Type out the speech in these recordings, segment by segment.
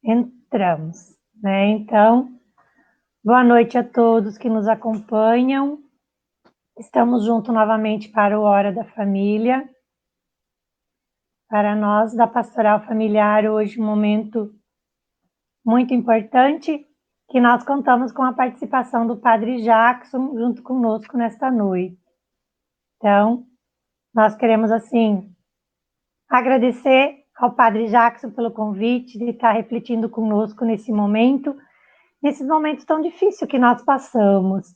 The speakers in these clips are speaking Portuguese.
entramos, né? Então, boa noite a todos que nos acompanham. Estamos juntos novamente para o Hora da Família. Para nós, da Pastoral Familiar, hoje um momento muito importante, que nós contamos com a participação do Padre Jackson junto conosco nesta noite. Então, nós queremos, assim, agradecer ao Padre Jackson pelo convite de estar refletindo conosco nesses momentos tão difíceis que nós passamos.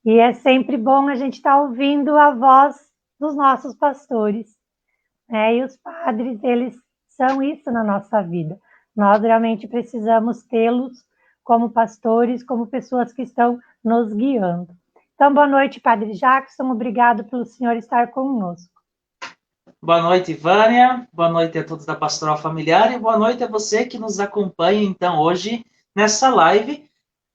E é sempre bom a gente estar ouvindo a voz dos nossos pastores. E os padres, eles são isso na nossa vida. Nós realmente precisamos tê-los como pastores, como pessoas que estão nos guiando. Então, boa noite, Padre Jackson. Obrigado pelo senhor estar conosco. Boa noite, Vânia. Boa noite a todos da Pastoral Familiar e boa noite a você que nos acompanha, então, hoje nessa live.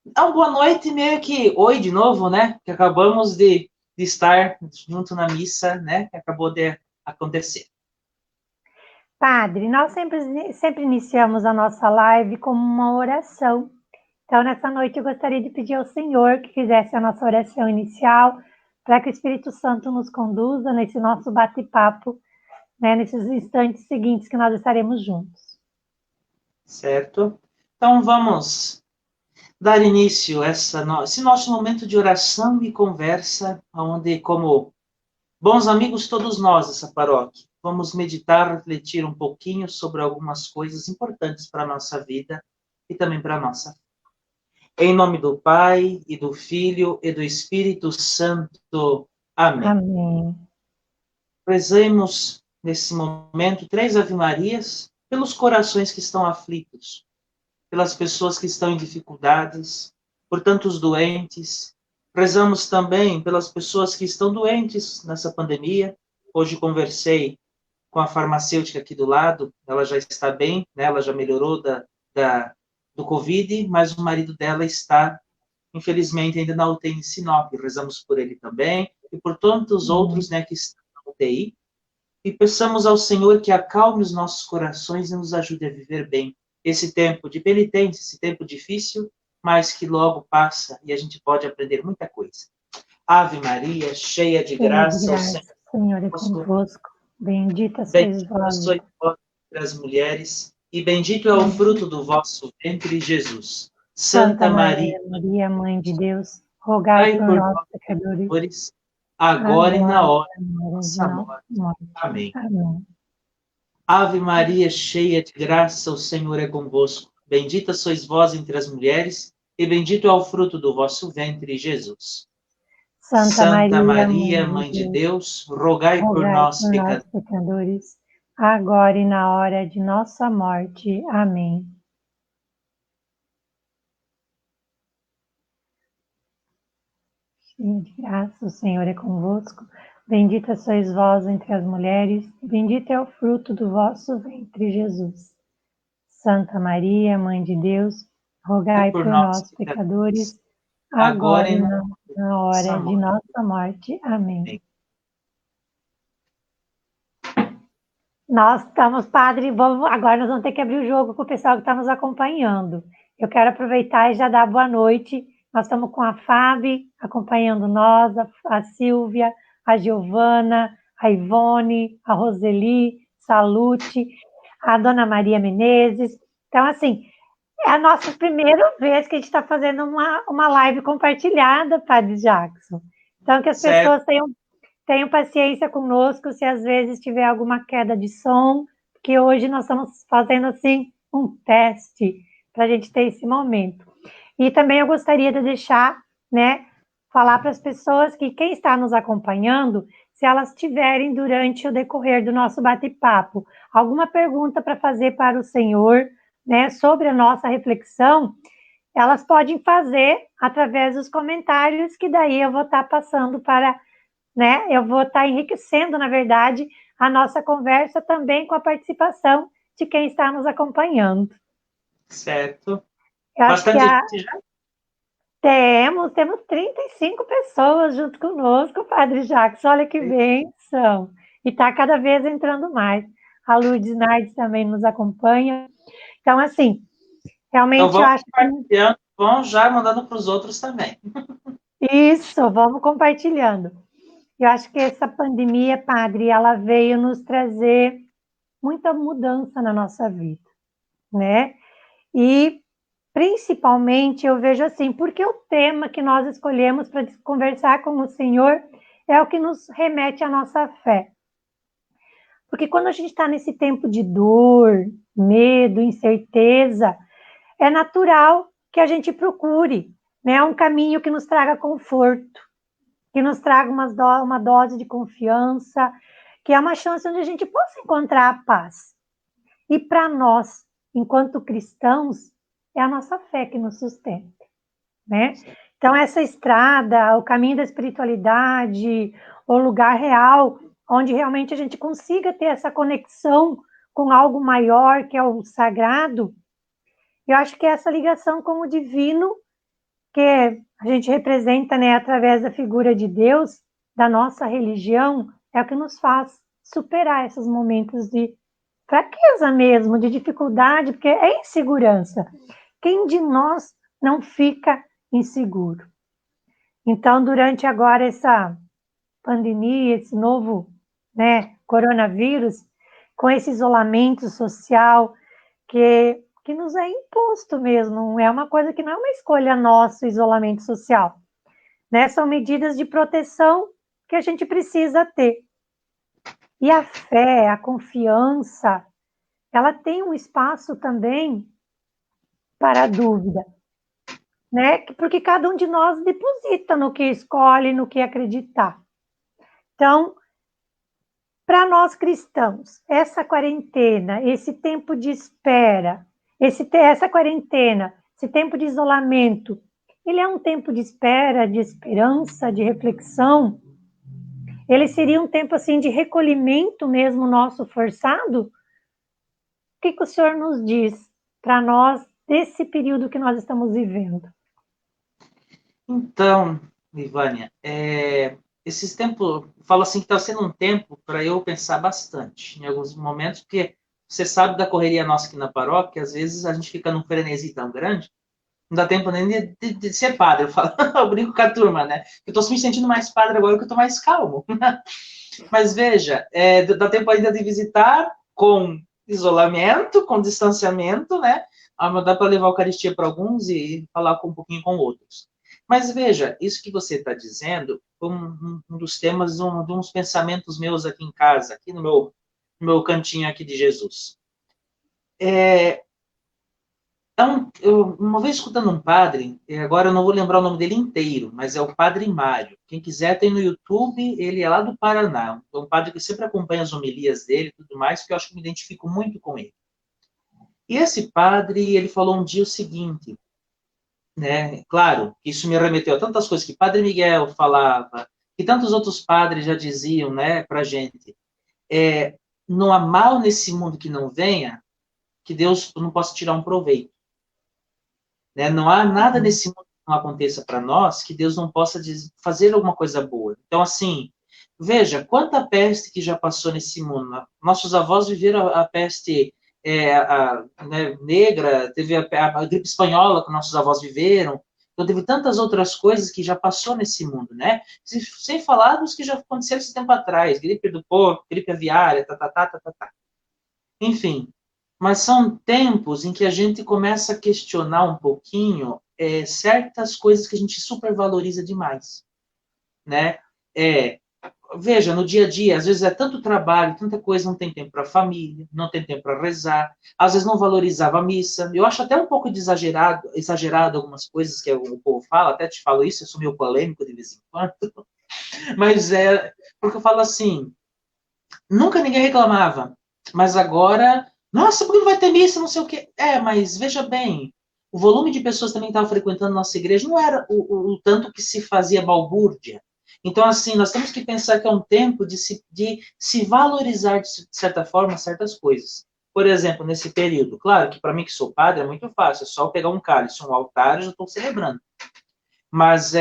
Então, boa noite, meio que oi de novo, né? Que acabamos de estar junto na missa, né? Que acabou de acontecer. Padre, nós sempre iniciamos a nossa live com uma oração. Então, nessa noite, eu gostaria de pedir ao Senhor que fizesse a nossa oração inicial, para que o Espírito Santo nos conduza nesse nosso bate-papo, né, nesses instantes seguintes que nós estaremos juntos. Certo? Então, vamos dar início a esse nosso momento de oração e conversa, onde, como bons amigos todos nós dessa paróquia, vamos meditar, refletir um pouquinho sobre algumas coisas importantes para a nossa vida e também para a nossa vida. Em nome do Pai, e do Filho, e do Espírito Santo. Amém. Amém. Rezemos, nesse momento, 3 Ave-Marias pelos corações que estão aflitos, pelas pessoas que estão em dificuldades, por tantos doentes. Rezamos também pelas pessoas que estão doentes nessa pandemia. Hoje conversei com a farmacêutica aqui do lado, ela já está bem, né? Ela já melhorou do Covid, mas o marido dela está, infelizmente, ainda na UTI em Sinop. Rezamos por ele também e por tantos outros, né, que estão na UTI. E peçamos ao Senhor que acalme os nossos corações e nos ajude a viver bem esse tempo de penitência, esse tempo difícil, mas que logo passa e a gente pode aprender muita coisa. Ave Maria, cheia de graça, o Senhor é convosco. Bendita sois vós entre as mulheres, e bendito é o fruto do vosso ventre, Jesus. Santa Maria, Mãe de Deus, rogai por nós, pecadores, agora e na hora de nossa morte. Amém. Ave Maria, cheia de graça, o Senhor é convosco. Bendita sois vós entre as mulheres, e bendito é o fruto do vosso ventre, Jesus. Santa Maria, Mãe de Deus, rogai por nós, pecadores, agora e na hora de nossa morte. Amém. Cheia de graça, o Senhor é convosco. Bendita sois vós entre as mulheres, bendito é o fruto do vosso ventre, Jesus. Santa Maria, Mãe de Deus, rogai por nós, pecadores, agora e na hora de nossa morte. Amém. Nós estamos, Padre, agora nós vamos ter que abrir o jogo com o pessoal que está nos acompanhando. Eu quero aproveitar e já dar boa noite. Nós estamos com a Fábio acompanhando nós, a Silvia, a Giovana, a Ivone, a Roseli, Salute, a Dona Maria Menezes. Então, assim, é a nossa primeira vez que a gente está fazendo uma live compartilhada, Padre Jackson. Então, que as pessoas tenham paciência conosco se às vezes tiver alguma queda de som, porque hoje nós estamos fazendo, assim, um teste para a gente ter esse momento. E também eu gostaria de deixar, né, falar para as pessoas que quem está nos acompanhando, se elas tiverem durante o decorrer do nosso bate-papo alguma pergunta para fazer para o Senhor, né, sobre a nossa reflexão, elas podem fazer através dos comentários, que daí eu vou estar passando para, né, eu vou estar enriquecendo, na verdade, a nossa conversa também com a participação de quem está nos acompanhando. Certo. Eu acho que temos 35 pessoas junto conosco, Padre Jackson, olha que bênção. E está cada vez entrando mais. A Lourdes Nardes também nos acompanha. Então, assim, Realmente eu vamos acho que compartilhando, vão já mandando para os outros também. isso, vamos compartilhando. Eu acho que essa pandemia, padre, ela veio nos trazer muita mudança na nossa vida, né? E principalmente eu vejo assim, porque o tema que nós escolhemos para conversar com o Senhor é o que nos remete à nossa fé. Porque quando a gente está nesse tempo de dor, medo, incerteza, é natural que a gente procure, né, um caminho que nos traga conforto, que nos traga uma dose de confiança, que é uma chance onde a gente possa encontrar a paz. E para nós, enquanto cristãos, é a nossa fé que nos sustenta, né? Então, essa estrada, o caminho da espiritualidade, o lugar real, onde realmente a gente consiga ter essa conexão com algo maior, que é o sagrado, eu acho que é essa ligação com o divino, que a gente representa, né, através da figura de Deus, da nossa religião, é o que nos faz superar esses momentos de fraqueza mesmo, de dificuldade, porque é insegurança. Quem de nós não fica inseguro? Então, durante agora essa pandemia, esse novo, né, coronavírus, com esse isolamento social que nos é imposto mesmo, é uma coisa que não é uma escolha nossa, o isolamento social, né? São medidas de proteção que a gente precisa ter. E a fé, a confiança, ela tem um espaço também para a dúvida, né? Porque cada um de nós deposita no que escolhe, no que acreditar. Então, para nós cristãos, essa quarentena, esse tempo de espera, essa quarentena, esse tempo de isolamento, ele é um tempo de espera, de esperança, de reflexão? Ele seria um tempo assim de recolhimento mesmo nosso forçado? O que o senhor nos diz para nós desse período que nós estamos vivendo? Então, Ivânia, esses tempos, falo assim que está sendo um tempo para eu pensar bastante em alguns momentos, porque você sabe da correria nossa aqui na paróquia, às vezes a gente fica num frenesi tão grande, não dá tempo nem de ser padre. Eu falo, eu brinco com a turma, né? Eu estou me sentindo mais padre agora que eu estou mais calmo. Mas veja, dá tempo ainda de visitar com isolamento, com distanciamento, né? Dá para levar a Eucaristia para alguns e falar um pouquinho com outros. Mas veja, isso que você está dizendo foi um dos temas de uns pensamentos meus aqui em casa, aqui no meu cantinho aqui de Jesus. Uma vez escutando um padre, agora eu não vou lembrar o nome dele inteiro, mas é o Padre Mário. Quem quiser tem no YouTube, ele é lá do Paraná. É um padre que sempre acompanha as homilias dele e tudo mais, que eu acho que me identifico muito com ele. E esse padre, ele falou um dia o seguinte, né? Claro, isso me remeteu a tantas coisas que Padre Miguel falava, que tantos outros padres já diziam, né, pra gente. Não há mal nesse mundo que não venha, que Deus não possa tirar um proveito. Né? Não há nada nesse mundo que não aconteça para nós que Deus não possa fazer alguma coisa boa. Então, assim, veja, quanta peste que já passou nesse mundo. Nossos avós viveram a peste né, negra, teve a gripe espanhola que nossos avós viveram, então teve tantas outras coisas que já passou nesse mundo, né? Sem falar dos que já aconteceram esse tempo atrás, gripe do porco, gripe aviária, tá. Enfim, mas são tempos em que a gente começa a questionar um pouquinho certas coisas que a gente supervaloriza demais, né? Veja, no dia a dia, às vezes é tanto trabalho, tanta coisa, não tem tempo para a família, não tem tempo para rezar, às vezes não valorizava a missa. Eu acho até um pouco de exagerado algumas coisas que o povo fala, até te falo isso, eu sou meio polêmico de vez em quando, mas porque eu falo assim, nunca ninguém reclamava, mas agora, nossa, por que não vai ter missa, não sei o quê. Mas veja bem, o volume de pessoas também que estavam frequentando nossa igreja não era o tanto que se fazia balbúrdia. Então, assim, nós temos que pensar que é um tempo de se valorizar, de certa forma, certas coisas. Por exemplo, nesse período, claro que para mim que sou padre é muito fácil, é só pegar um cálice, um altar, eu já estou celebrando. Mas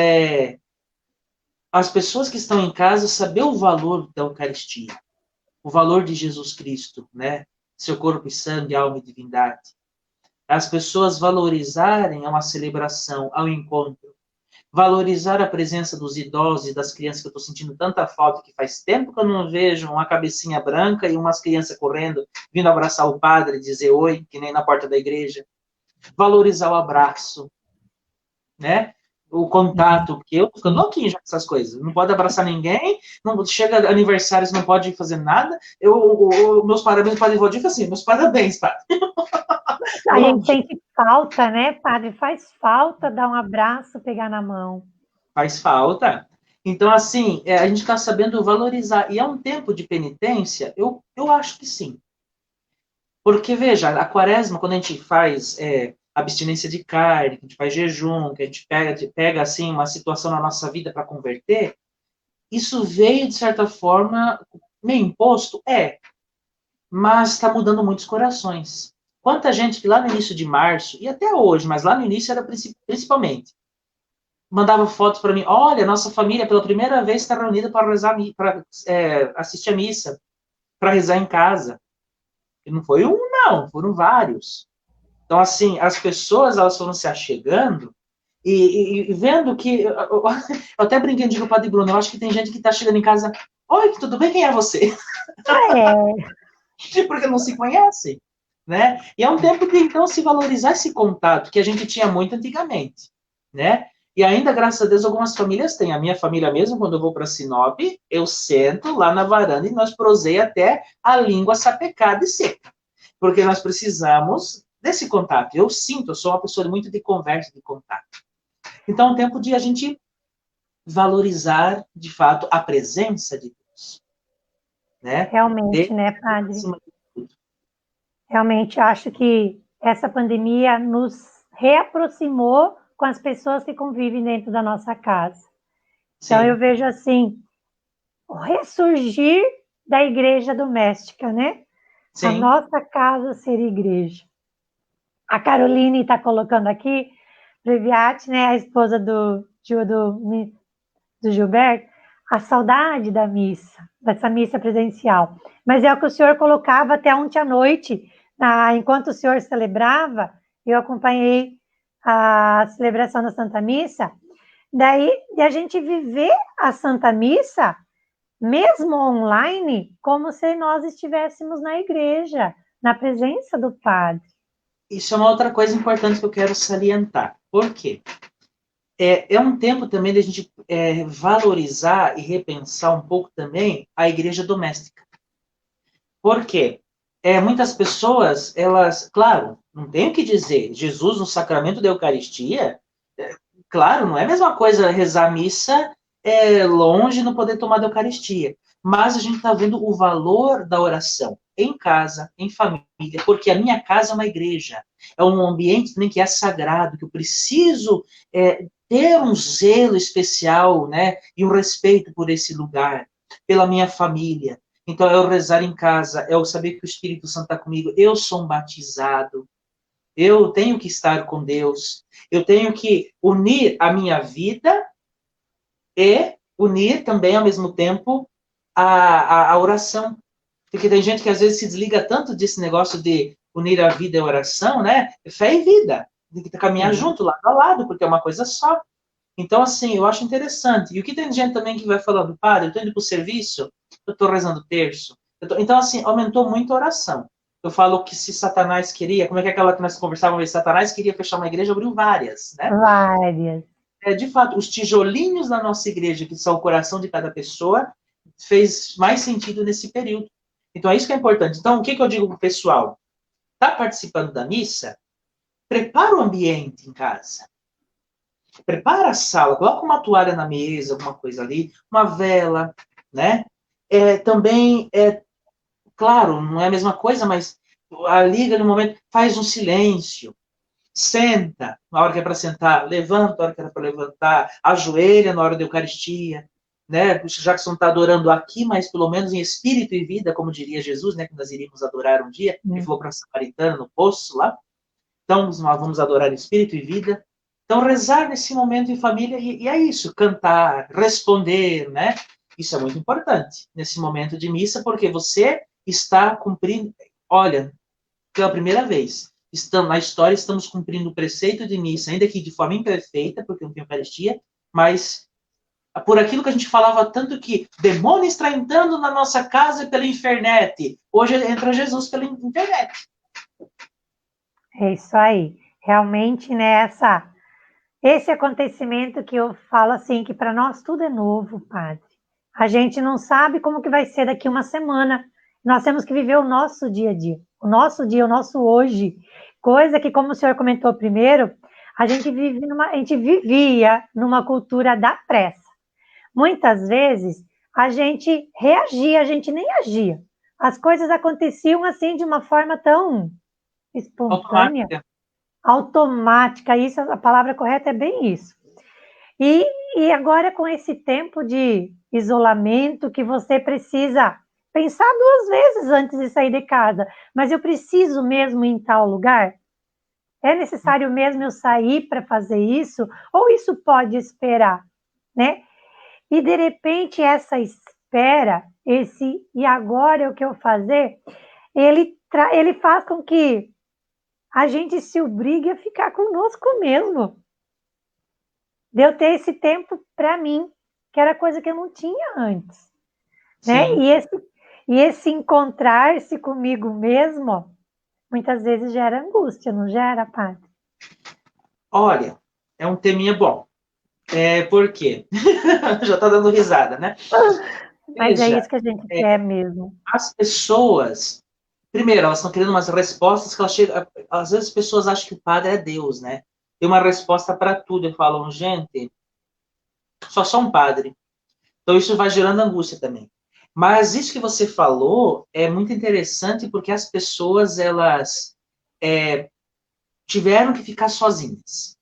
as pessoas que estão em casa saber o valor da Eucaristia, o valor de Jesus Cristo, né? Seu corpo e sangue, alma e divindade. as pessoas valorizarem uma celebração, ao encontro, valorizar a presença dos idosos e das crianças, que eu estou sentindo tanta falta, que faz tempo que eu não vejo uma cabecinha branca e umas crianças correndo, vindo abraçar o padre, dizer oi, que nem na porta da igreja. Valorizar o abraço, né? O contato, porque eu tô ficando louquinho já com essas coisas. Não pode abraçar ninguém, não chega aniversários, não pode fazer nada. Meus parabéns, padre Valdir, assim, meus parabéns, padre. A gente sente falta, né, padre? Faz falta dar um abraço, pegar na mão. Faz falta. Então, assim, a gente está sabendo valorizar. E é um tempo de penitência? Eu acho que sim. Porque, veja, a quaresma, quando a gente faz abstinência de carne, que a gente faz jejum, que a gente pega assim, uma situação na nossa vida para converter, isso veio, de certa forma, meio imposto? Mas está mudando muitos corações. Quanta gente que lá no início de março, e até hoje, mas lá no início era principalmente, mandava fotos para mim, olha, nossa família pela primeira vez está reunida para rezar, para assistir a missa, para rezar em casa. E não foi um, não, foram vários. Então, assim, as pessoas, elas foram se achegando e vendo que... Eu até brinquei com o Padre Bruno, eu acho que tem gente que está chegando em casa, oi, tudo bem, quem é você? Porque não se conhece, né? E é um tempo de, então, se valorizar esse contato que a gente tinha muito antigamente, né? E ainda, graças a Deus, algumas famílias têm. A minha família mesmo, quando eu vou para Sinop, eu sento lá na varanda e nós prosei até a língua sapecada e seca. Porque nós precisamos desse contato. Eu sinto, eu sou uma pessoa muito de conversa, de contato. Então, é um tempo de a gente valorizar, de fato, a presença de Deus. Né? Realmente, né, padre? Realmente, acho que essa pandemia nos reaproximou com as pessoas que convivem dentro da nossa casa. Então, eu vejo assim, o ressurgir da igreja doméstica, né? Sim. A nossa casa ser igreja. A Caroline está colocando aqui, Previati, né, a esposa do Gilberto, a saudade da missa, dessa missa presencial. Mas é o que o senhor colocava até ontem à noite, enquanto o senhor celebrava, eu acompanhei a celebração da Santa Missa, daí de a gente viver a Santa Missa, mesmo online, como se nós estivéssemos na igreja, na presença do Padre. Isso é uma outra coisa importante que eu quero salientar. Por quê? É um tempo também de a gente valorizar e repensar um pouco também a igreja doméstica. Por quê? Muitas pessoas, elas, claro, não tem o que dizer, Jesus no sacramento da Eucaristia, claro, não é a mesma coisa rezar a missa longe e não poder tomar da Eucaristia, mas a gente está vendo o valor da oração em casa, em família, porque a minha casa é uma igreja, é um ambiente também que é sagrado, que eu preciso ter um zelo especial, né, e um respeito por esse lugar, pela minha família. Então, é o rezar em casa, é o saber que o Espírito Santo está comigo, eu sou um batizado, eu tenho que estar com Deus, eu tenho que unir a minha vida e unir também, ao mesmo tempo, a oração. Porque tem gente que às vezes se desliga tanto desse negócio de unir a vida e a oração, né? Fé e vida. Tem que caminhar junto, lado a lado, porque é uma coisa só. Então, assim, eu acho interessante. E o que tem gente também que vai falando, padre, eu estou indo para o serviço, eu estou rezando terço. Então, assim, aumentou muito a oração. Eu falo que se Satanás queria, como é que é aquela que nós conversávamos, Satanás queria fechar uma igreja, abriu várias, né? Várias. De fato, os tijolinhos da nossa igreja, que são o coração de cada pessoa, fez mais sentido nesse período. Então, é isso que é importante. Então, o que eu digo para o pessoal? Está participando da missa? Prepara o ambiente em casa. Prepara a sala, coloca uma toalha na mesa, alguma coisa ali, uma vela, né? Também, claro, não é a mesma coisa, mas liga no momento, faz um silêncio, senta na hora que é para sentar, levanta na hora que é para levantar, ajoelha na hora da Eucaristia, né? Já que você não está adorando aqui, mas pelo menos em espírito e vida, como diria Jesus, né? Que nós iríamos adorar um dia, ele falou para a Samaritana no poço lá. Então, nós vamos adorar espírito e vida. Então, rezar nesse momento em família, e é isso, cantar, responder, né? Isso é muito importante nesse momento de missa, porque você está cumprindo, olha, pela primeira vez, na história estamos cumprindo o preceito de missa, ainda que de forma imperfeita, porque não tem Eucaristia, mas por aquilo que a gente falava tanto que demônio está entrando na nossa casa pela internet. Hoje entra Jesus pela internet. É isso aí. Realmente, né, esse acontecimento que eu falo assim, que para nós tudo é novo, padre. A gente não sabe como que vai ser daqui uma semana. Nós temos que viver o nosso dia a dia. O nosso dia, o nosso hoje. Coisa que, como o senhor comentou primeiro, a gente vivia numa cultura da pressa. Muitas vezes, a gente reagia, a gente nem agia. As coisas aconteciam assim de uma forma tão espontânea, automática. Isso, a palavra correta é bem isso. E agora com esse tempo de isolamento que você precisa pensar 2 vezes antes de sair de casa, mas eu preciso mesmo ir em tal lugar? É necessário mesmo eu sair para fazer isso? Ou isso pode esperar, né? E de repente essa espera, e agora é o que eu fazer, ele faz com que a gente se obrigue a ficar conosco mesmo. De eu ter esse tempo para mim, que era coisa que eu não tinha antes. Né? E esse encontrar-se comigo mesmo, muitas vezes gera angústia, não gera, padre? Olha, é um teminha bom. Por quê? Já tá dando risada, né? Mas é isso que a gente quer mesmo. As pessoas, primeiro, elas estão querendo umas respostas que elas chegam. Às vezes as pessoas acham que o padre é Deus, né? Tem uma resposta para tudo. E falam, gente, só um padre. Então isso vai gerando angústia também. Mas isso que você falou é muito interessante porque as pessoas, elas tiveram que ficar sozinhas.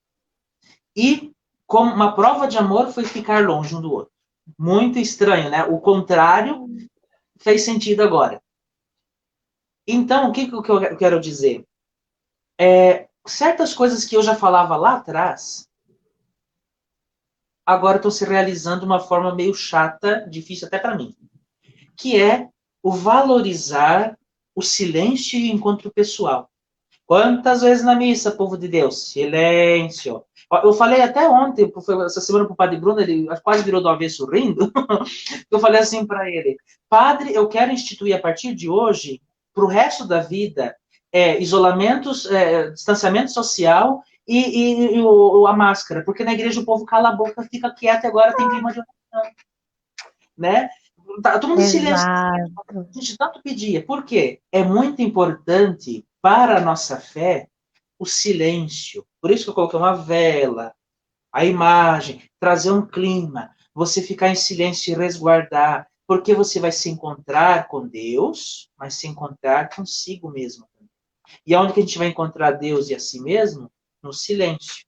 E como uma prova de amor foi ficar longe um do outro. Muito estranho, né? O contrário fez sentido agora. Então, o que eu quero dizer? Certas coisas que eu já falava lá atrás, agora estão se realizando de uma forma meio chata, difícil até para mim. Que é o valorizar o silêncio e o encontro pessoal. Quantas vezes na missa, povo de Deus? Silêncio. Eu falei até ontem, essa semana para o Padre Bruno, ele quase virou do avesso rindo. Eu falei assim para ele, Padre, eu quero instituir a partir de hoje, para o resto da vida, isolamentos, distanciamento social e a máscara, porque na igreja o povo cala a boca, fica quieto e agora tem clima de oração. Né? Tá todo mundo em silêncio. A gente tanto pedia. Por quê? É muito importante para a nossa fé o silêncio. Por isso que eu coloquei uma vela, a imagem, trazer um clima, você ficar em silêncio e resguardar, porque você vai se encontrar com Deus, mas se encontrar consigo mesmo. E aonde que a gente vai encontrar Deus e a si mesmo? No silêncio.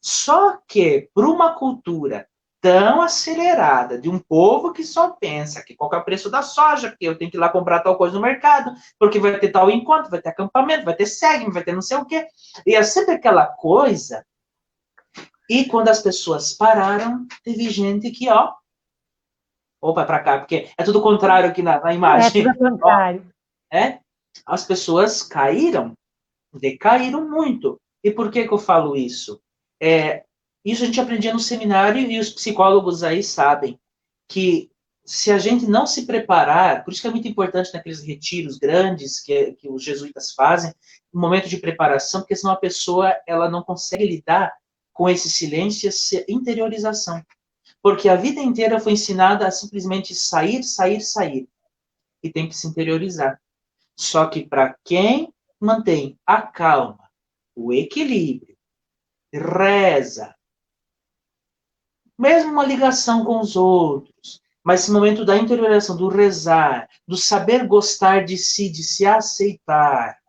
Só que, para uma cultura tão acelerada, de um povo que só pensa que qual é o preço da soja, porque eu tenho que ir lá comprar tal coisa no mercado, porque vai ter tal encontro, vai ter acampamento, vai ter segmento, vai ter não sei o quê. E é sempre aquela coisa. E quando as pessoas pararam, teve gente que, opa, para cá, porque é tudo contrário aqui na imagem. É tudo contrário. As pessoas caíram, decaíram muito. E por que eu falo isso? Isso a gente aprendia no seminário e os psicólogos aí sabem que se a gente não se preparar, por isso que é muito importante naqueles retiros grandes que os jesuítas fazem, um momento de preparação, porque senão a pessoa ela não consegue lidar com esse silêncio e essa interiorização. Porque a vida inteira foi ensinada a simplesmente sair, sair, sair. E tem que se interiorizar. Só que para quem mantém a calma, o equilíbrio, reza, mesmo uma ligação com os outros, mas esse momento da interiorização, do rezar, do saber gostar de si, de se aceitar,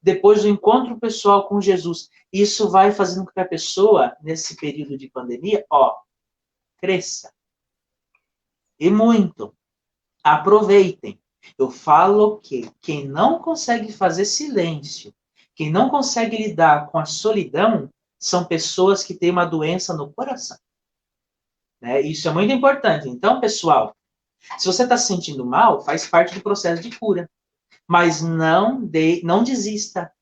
depois do encontro pessoal com Jesus, isso vai fazendo com que a pessoa, nesse período de pandemia, cresça. E muito. Aproveitem. Eu falo que quem não consegue fazer silêncio, quem não consegue lidar com a solidão, são pessoas que têm uma doença no coração. Né? Isso é muito importante. Então, pessoal, se você está se sentindo mal, faz parte do processo de cura. Mas não desista.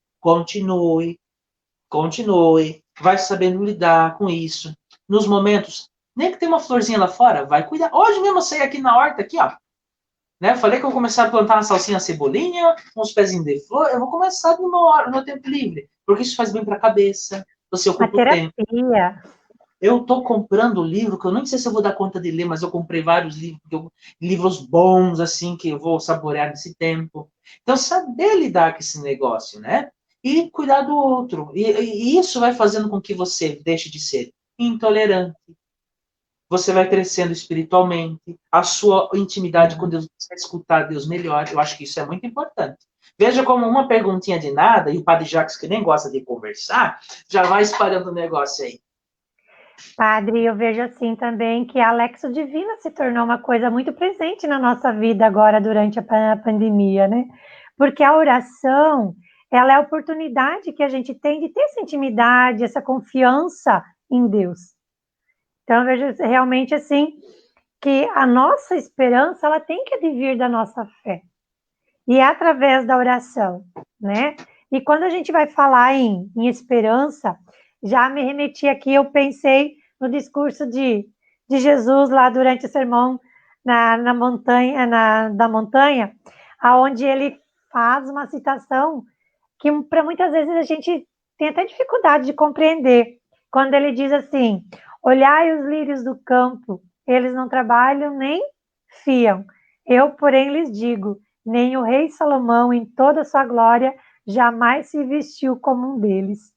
continue, vai sabendo lidar com isso. Nos momentos, nem que tem uma florzinha lá fora, vai cuidar. Hoje mesmo eu saí aqui na horta, aqui, ó. Né? Falei que eu vou começar a plantar uma salsinha cebolinha, uns pezinhos de flor. Eu vou começar no meu tempo livre, porque isso faz bem para a cabeça. Você ocupa o tempo. Eu estou comprando livro que eu não sei se eu vou dar conta de ler, mas eu comprei vários livros, livros bons, assim, que eu vou saborear nesse tempo. Então, saber lidar com esse negócio, né? E cuidar do outro. E isso vai fazendo com que você deixe de ser intolerante. Você vai crescendo espiritualmente. A sua intimidade com Deus, você vai escutar Deus melhor. Eu acho que isso é muito importante. Veja como uma perguntinha de nada, e o Padre Jacques, que nem gosta de conversar, já vai espalhando o negócio aí. Padre, eu vejo assim também que a Lexo Divina se tornou uma coisa muito presente na nossa vida agora durante a pandemia, né? Porque a oração, ela é a oportunidade que a gente tem de ter essa intimidade, essa confiança em Deus. Então, eu vejo realmente assim que a nossa esperança, ela tem que advir da nossa fé. E é através da oração, né? E quando a gente vai falar em esperança, já me remeti aqui, eu pensei no discurso de Jesus lá durante o sermão na montanha, da montanha, aonde ele faz uma citação que para muitas vezes a gente tem até dificuldade de compreender. Quando ele diz assim: olhai os lírios do campo, eles não trabalham nem fiam. Eu, porém, lhes digo, nem o rei Salomão, em toda a sua glória, jamais se vestiu como um deles.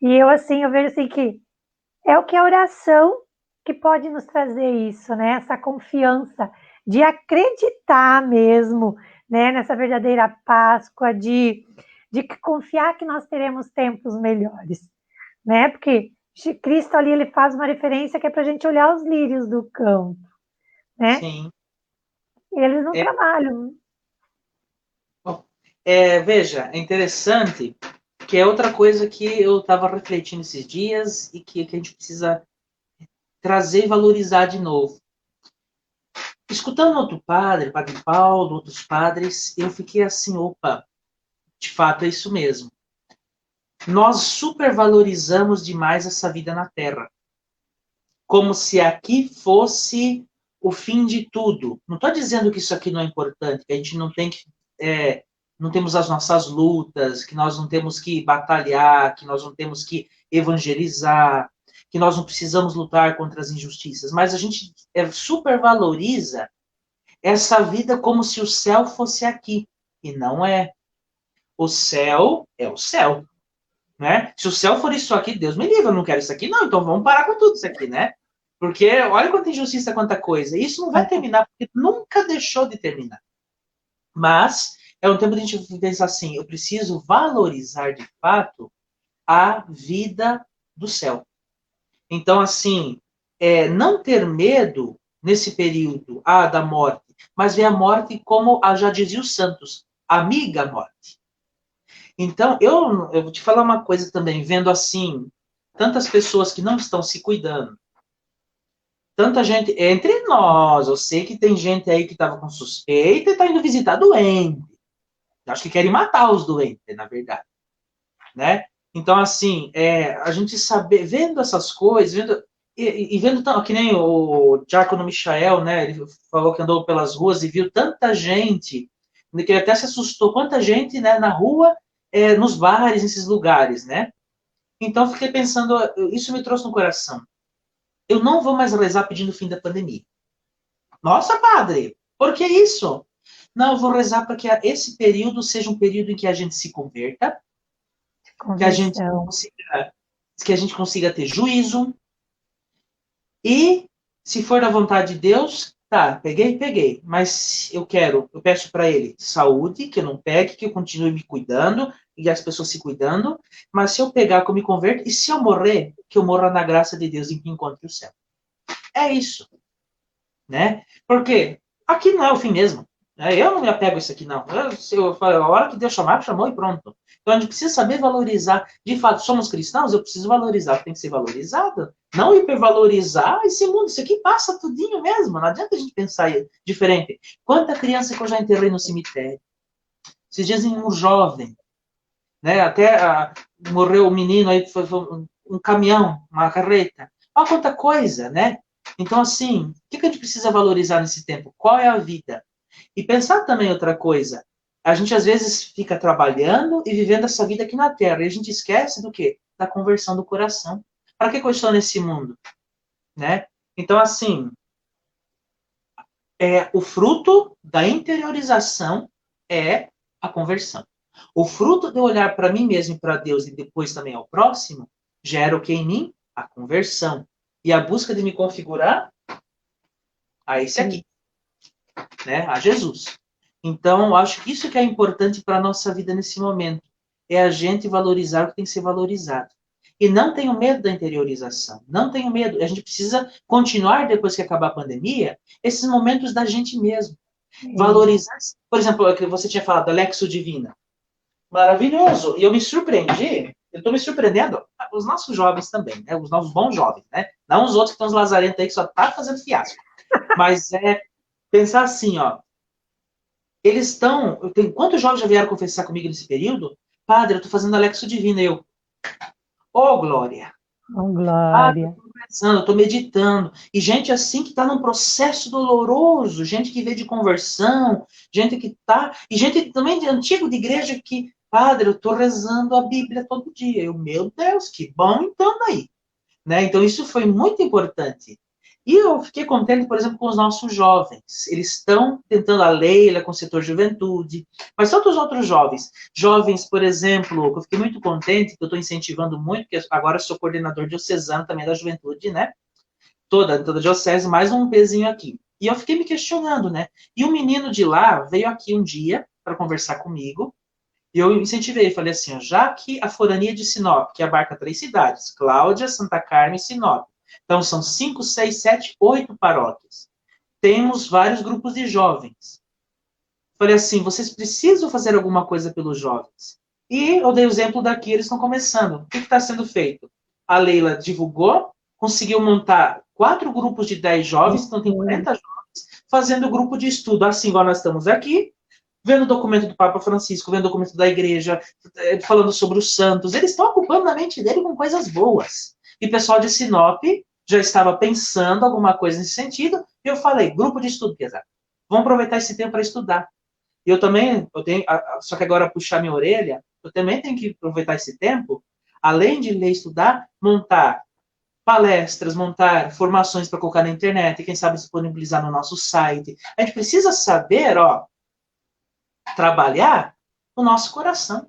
E eu, assim, eu vejo assim que é o que a oração que pode nos trazer isso, né? Essa confiança de acreditar mesmo, né? Nessa verdadeira Páscoa, de confiar que nós teremos tempos melhores, né? Porque Cristo ali, ele faz uma referência que é para a gente olhar os lírios do campo, né? Sim. Eles não trabalham. Veja, é interessante que é outra coisa que eu estava refletindo esses dias e que a gente precisa trazer e valorizar de novo. Escutando outro padre, Padre Paulo, outros padres, eu fiquei assim, opa, de fato é isso mesmo. Nós supervalorizamos demais essa vida na Terra. Como se aqui fosse o fim de tudo. Não estou dizendo que isso aqui não é importante, que a gente não tem que... não temos as nossas lutas, que nós não temos que batalhar, que nós não temos que evangelizar, que nós não precisamos lutar contra as injustiças, mas a gente supervaloriza essa vida como se o céu fosse aqui, e não é. O céu é o céu, né? Se o céu for isso aqui, Deus me livre, eu não quero isso aqui, não, então vamos parar com tudo isso aqui, né? Porque olha quanta injustiça, quanta coisa. Isso não vai terminar, porque nunca deixou de terminar. Mas é um tempo de a gente pensar assim, eu preciso valorizar de fato a vida do céu. Então, assim, não ter medo nesse período da morte, mas ver a morte como já dizia os santos, amiga morte. Então, eu vou te falar uma coisa também, vendo assim, tantas pessoas que não estão se cuidando, tanta gente, entre nós, eu sei que tem gente aí que estava com suspeita e está indo visitar doente. Acho que querem matar os doentes, na verdade. Né? Então, assim, a gente saber, vendo essas coisas, vendo, que nem o Diácono Michael, né? Ele falou que andou pelas ruas e viu tanta gente, que ele até se assustou, quanta gente, né, na rua, nos bares, nesses lugares, né? Então, fiquei pensando, isso me trouxe no coração. Eu não vou mais rezar pedindo o fim da pandemia. Nossa, padre, por que isso? Não, eu vou rezar para que esse período seja um período em que a gente se converta, que a gente consiga ter juízo, e se for da vontade de Deus, tá, peguei, mas eu peço para ele saúde, que eu não pegue, que eu continue me cuidando, e as pessoas se cuidando, mas se eu pegar, que eu me converto, e se eu morrer, que eu morra na graça de Deus e que encontre o céu. É isso, né? Porque aqui não é o fim mesmo. Eu não me apego a isso aqui, não. A hora que Deus chamar, chamou e pronto. Então a gente precisa saber valorizar. De fato, somos cristãos, eu preciso valorizar. Tem que ser valorizado. Não hipervalorizar esse mundo. Isso aqui passa tudinho mesmo. Não adianta a gente pensar diferente. Quanta criança que eu já enterrei no cemitério? Esses dias um jovem né? Até morreu o menino aí, foi um caminhão, uma carreta. Olha quanta coisa, né? Então, assim, o que a gente precisa valorizar nesse tempo? Qual é a vida? E pensar também outra coisa. A gente, às vezes, fica trabalhando e vivendo essa vida aqui na Terra. E a gente esquece do quê? Da conversão do coração. Para que eu estou nesse mundo? Né? Então, assim, o fruto da interiorização é a conversão. O fruto de eu olhar para mim mesmo e para Deus e depois também ao próximo gera o que em mim? A conversão. E a busca de me configurar a esse aqui, né? A Jesus. Então, eu acho que isso que é importante para a nossa vida nesse momento. É a gente valorizar o que tem que ser valorizado. E não tenho medo da interiorização. Não tenho medo. A gente precisa continuar, depois que acabar a pandemia, esses momentos da gente mesmo. Valorizar. Por exemplo, o que você tinha falado, Alexo Divina. Maravilhoso. E eu me surpreendi, eu estou me surpreendendo, os nossos jovens também, né? Os nossos bons jovens, né? Não os outros que estão os lazarentos aí que só tá fazendo fiasco. Mas pensar assim, ó. Eles estão. Quantos jovens já vieram confessar comigo nesse período? Padre, eu estou fazendo Alexo Divina. Eu. Oh, Glória! Oh, glória! Eu estou meditando. E gente assim que está num processo doloroso, gente que veio de conversão, gente que está. E gente também de antigo de igreja que, Padre, eu estou rezando a Bíblia todo dia. Eu, meu Deus, que bom então daí. Né? Então, isso foi muito importante. E eu fiquei contente, por exemplo, com os nossos jovens. Eles estão tentando a Leila com o setor juventude, mas tantos outros jovens. Jovens, por exemplo, que eu fiquei muito contente, que eu estou incentivando muito, porque agora eu sou coordenador diocesano também da juventude, né? Toda a diocese, mais um pezinho aqui. E eu fiquei me questionando, né? E um menino de lá veio aqui um dia para conversar comigo, e eu incentivei, falei assim, ó, já que a forania de Sinop, que abarca 3 cidades, Cláudia, Santa Carmen e Sinop, então são 5, 6, 7, 8 paróquias. Temos vários grupos de jovens. Falei assim, vocês precisam fazer alguma coisa pelos jovens. E eu dei o exemplo daqui, eles estão começando. O que está sendo feito? A Leila divulgou, conseguiu montar 4 grupos de 10 jovens, então tem 40 jovens, fazendo grupo de estudo, assim igual nós estamos aqui, vendo o documento do Papa Francisco, vendo o documento da igreja, falando sobre os santos. Eles estão ocupando a mente dele com coisas boas. E o pessoal de Sinop já estava pensando alguma coisa nesse sentido, e eu falei, grupo de estudo, pesado. Vamos aproveitar esse tempo para estudar. E eu também, só que agora puxar minha orelha, eu também tenho que aproveitar esse tempo, além de ler e estudar, montar palestras, montar formações para colocar na internet, quem sabe disponibilizar no nosso site. A gente precisa saber, ó, trabalhar o nosso coração.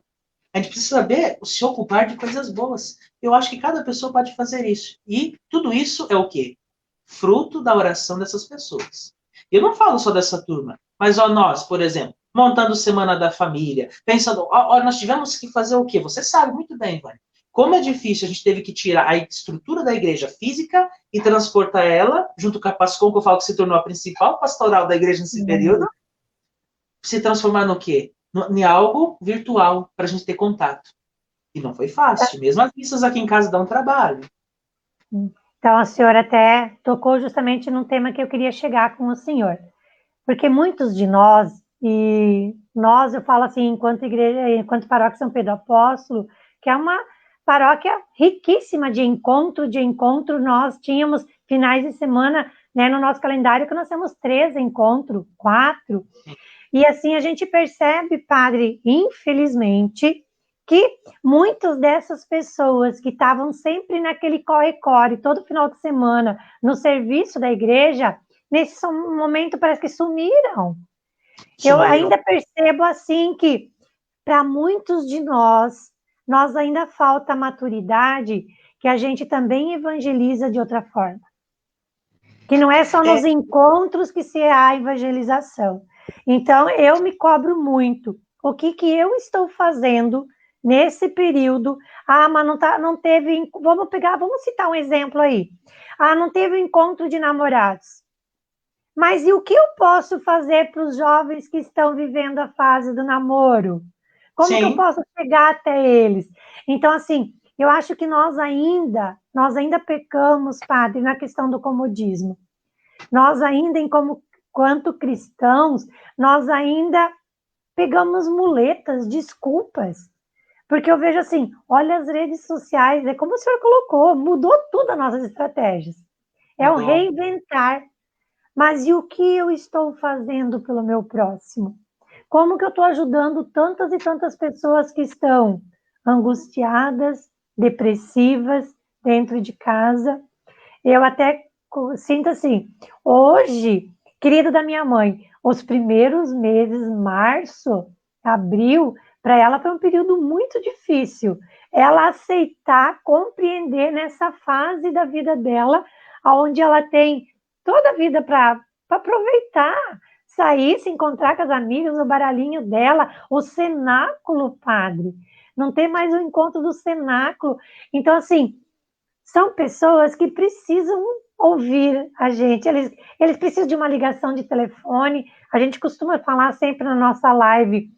A gente precisa saber se ocupar de coisas boas. Eu acho que cada pessoa pode fazer isso. E tudo isso é o quê? Fruto da oração dessas pessoas. Eu não falo só dessa turma, mas ó, nós, por exemplo, montando Semana da Família, pensando, ó, nós tivemos que fazer o quê? Você sabe muito bem, Vânia. Como é difícil, a gente teve que tirar a estrutura da igreja física e transportar ela, junto com a Pascom, que eu falo que se tornou a principal pastoral da igreja nesse período, se transformar no quê? Em algo virtual, para a gente ter contato. E não foi fácil. Mesmo as missas aqui em casa dão trabalho. Então, a senhora até tocou justamente num tema que eu queria chegar com o senhor. Porque muitos de nós, e nós, eu falo assim, enquanto igreja, enquanto paróquia São Pedro Apóstolo, que é uma paróquia riquíssima de encontro, nós tínhamos finais de semana, né, no nosso calendário, que nós temos 3 encontros, 4, e assim a gente percebe, padre, infelizmente, que muitas dessas pessoas que estavam sempre naquele corre-corre, todo final de semana, no serviço da igreja, nesse momento parece que sumiram. Eu ainda percebo assim que, para muitos de nós ainda falta maturidade, que a gente também evangeliza de outra forma. Que não é só nos encontros que se há evangelização. Então, eu me cobro muito. O que eu estou fazendo nesse período? Ah, mas não teve... Vamos citar um exemplo aí. Ah, não teve encontro de namorados. Mas e o que eu posso fazer para os jovens que estão vivendo a fase do namoro? Como que eu posso chegar até eles? Então, assim, eu acho que nós ainda pecamos, padre, na questão do comodismo. Nós ainda, quanto cristãos, nós ainda pegamos muletas, desculpas. Porque eu vejo assim, olha as redes sociais, é como o senhor colocou, mudou tudo as nossas estratégias. É um Mudou. reinventar. Mas e o que eu estou fazendo pelo meu próximo? Como que eu estou ajudando tantas e tantas pessoas que estão angustiadas, depressivas, dentro de casa? Eu até sinto assim, hoje, querida da minha mãe, os primeiros meses, março, abril, para ela foi um período muito difícil. Ela aceitar, compreender nessa fase da vida dela, onde ela tem toda a vida para aproveitar, sair, se encontrar com as amigas, no baralhinho dela, o cenáculo, padre. Não tem mais o encontro do cenáculo. Então, assim, são pessoas que precisam ouvir a gente, eles precisam de uma ligação de telefone. A gente costuma falar sempre na nossa live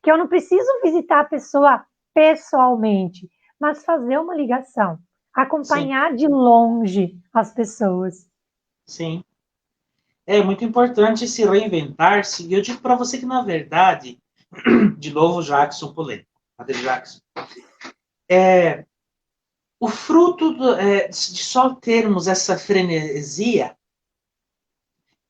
que eu não preciso visitar a pessoa pessoalmente, mas fazer uma ligação, Sim, acompanhar de longe as pessoas. sim. É muito importante se reinventar-se. E eu digo para você que, na verdade, de novo, Jackson polêmico, Padre Jackson, o fruto de só termos essa frenesia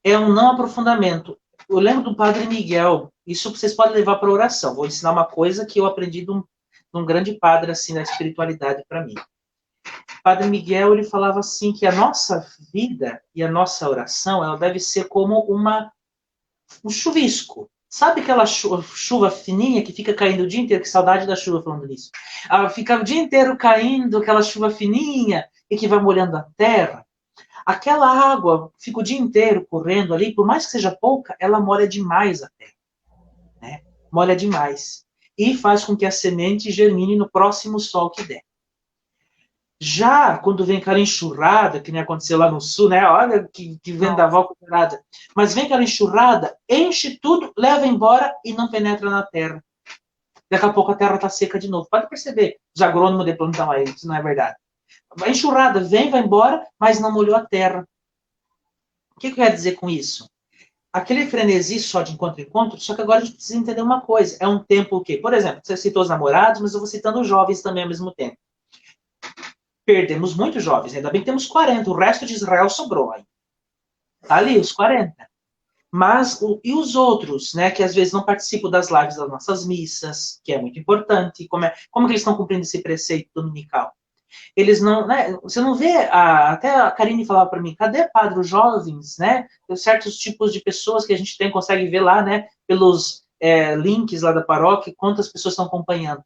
é um não aprofundamento. Eu lembro do Padre Miguel, isso vocês podem levar para oração. Vou ensinar uma coisa que eu aprendi de um grande padre assim na espiritualidade para mim. O Padre Miguel, ele falava assim que a nossa vida e a nossa oração, ela deve ser como um chuvisco. Sabe aquela chuva fininha que fica caindo o dia inteiro? Que saudade da chuva falando nisso. Fica o dia inteiro caindo aquela chuva fininha e que vai molhando a terra. Aquela água fica o dia inteiro correndo ali, por mais que seja pouca, ela molha demais a terra. Né? Molha demais. E faz com que a semente germine no próximo sol que der. Já quando vem aquela enxurrada, que nem aconteceu lá no sul, né? Olha que vendaval condenada. Mas vem aquela enxurrada, enche tudo, leva embora e não penetra na terra. Daqui a pouco a terra está seca de novo. Pode perceber, os agrônomos de plantão aí, isso não é verdade. A enxurrada vem, vai embora, mas não molhou a terra. O que eu quero dizer com isso? Aquele frenesi só de encontro em encontro, só que agora a gente precisa entender uma coisa. É um tempo que, por exemplo, você citou os namorados, mas eu vou citando os jovens também ao mesmo tempo. Perdemos muitos jovens, ainda bem que temos 40, o resto de Israel sobrou aí. Tá ali, os 40. Mas, e os outros, né, que às vezes não participam das lives das nossas missas, que é muito importante, como que eles estão cumprindo esse preceito dominical? Eles não, né, você não vê, até a Karine falava para mim, cadê, padre, os jovens, né, certos tipos de pessoas que a gente consegue ver lá, né, pelos links lá da paróquia, quantas pessoas estão acompanhando.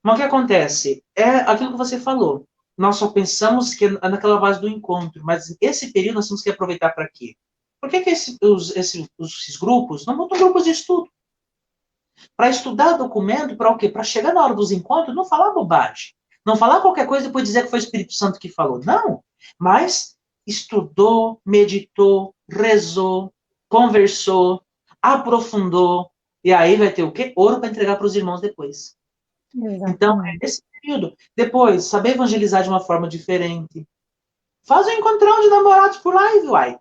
Mas o que acontece? É aquilo que você falou, nós só pensamos que é naquela base do encontro, mas esse período nós temos que aproveitar para quê? Por que esses grupos não montam grupos de estudo? Para estudar documento, para o quê? Para chegar na hora dos encontros, não falar bobagem. Não falar qualquer coisa e depois dizer que foi o Espírito Santo que falou. Não. Mas estudou, meditou, rezou, conversou, aprofundou. E aí vai ter o quê? Ouro para entregar para os irmãos depois. Então, é Exatamente. esse período. Depois, saber evangelizar de uma forma diferente. Faz um encontrão de namorados por live, uai.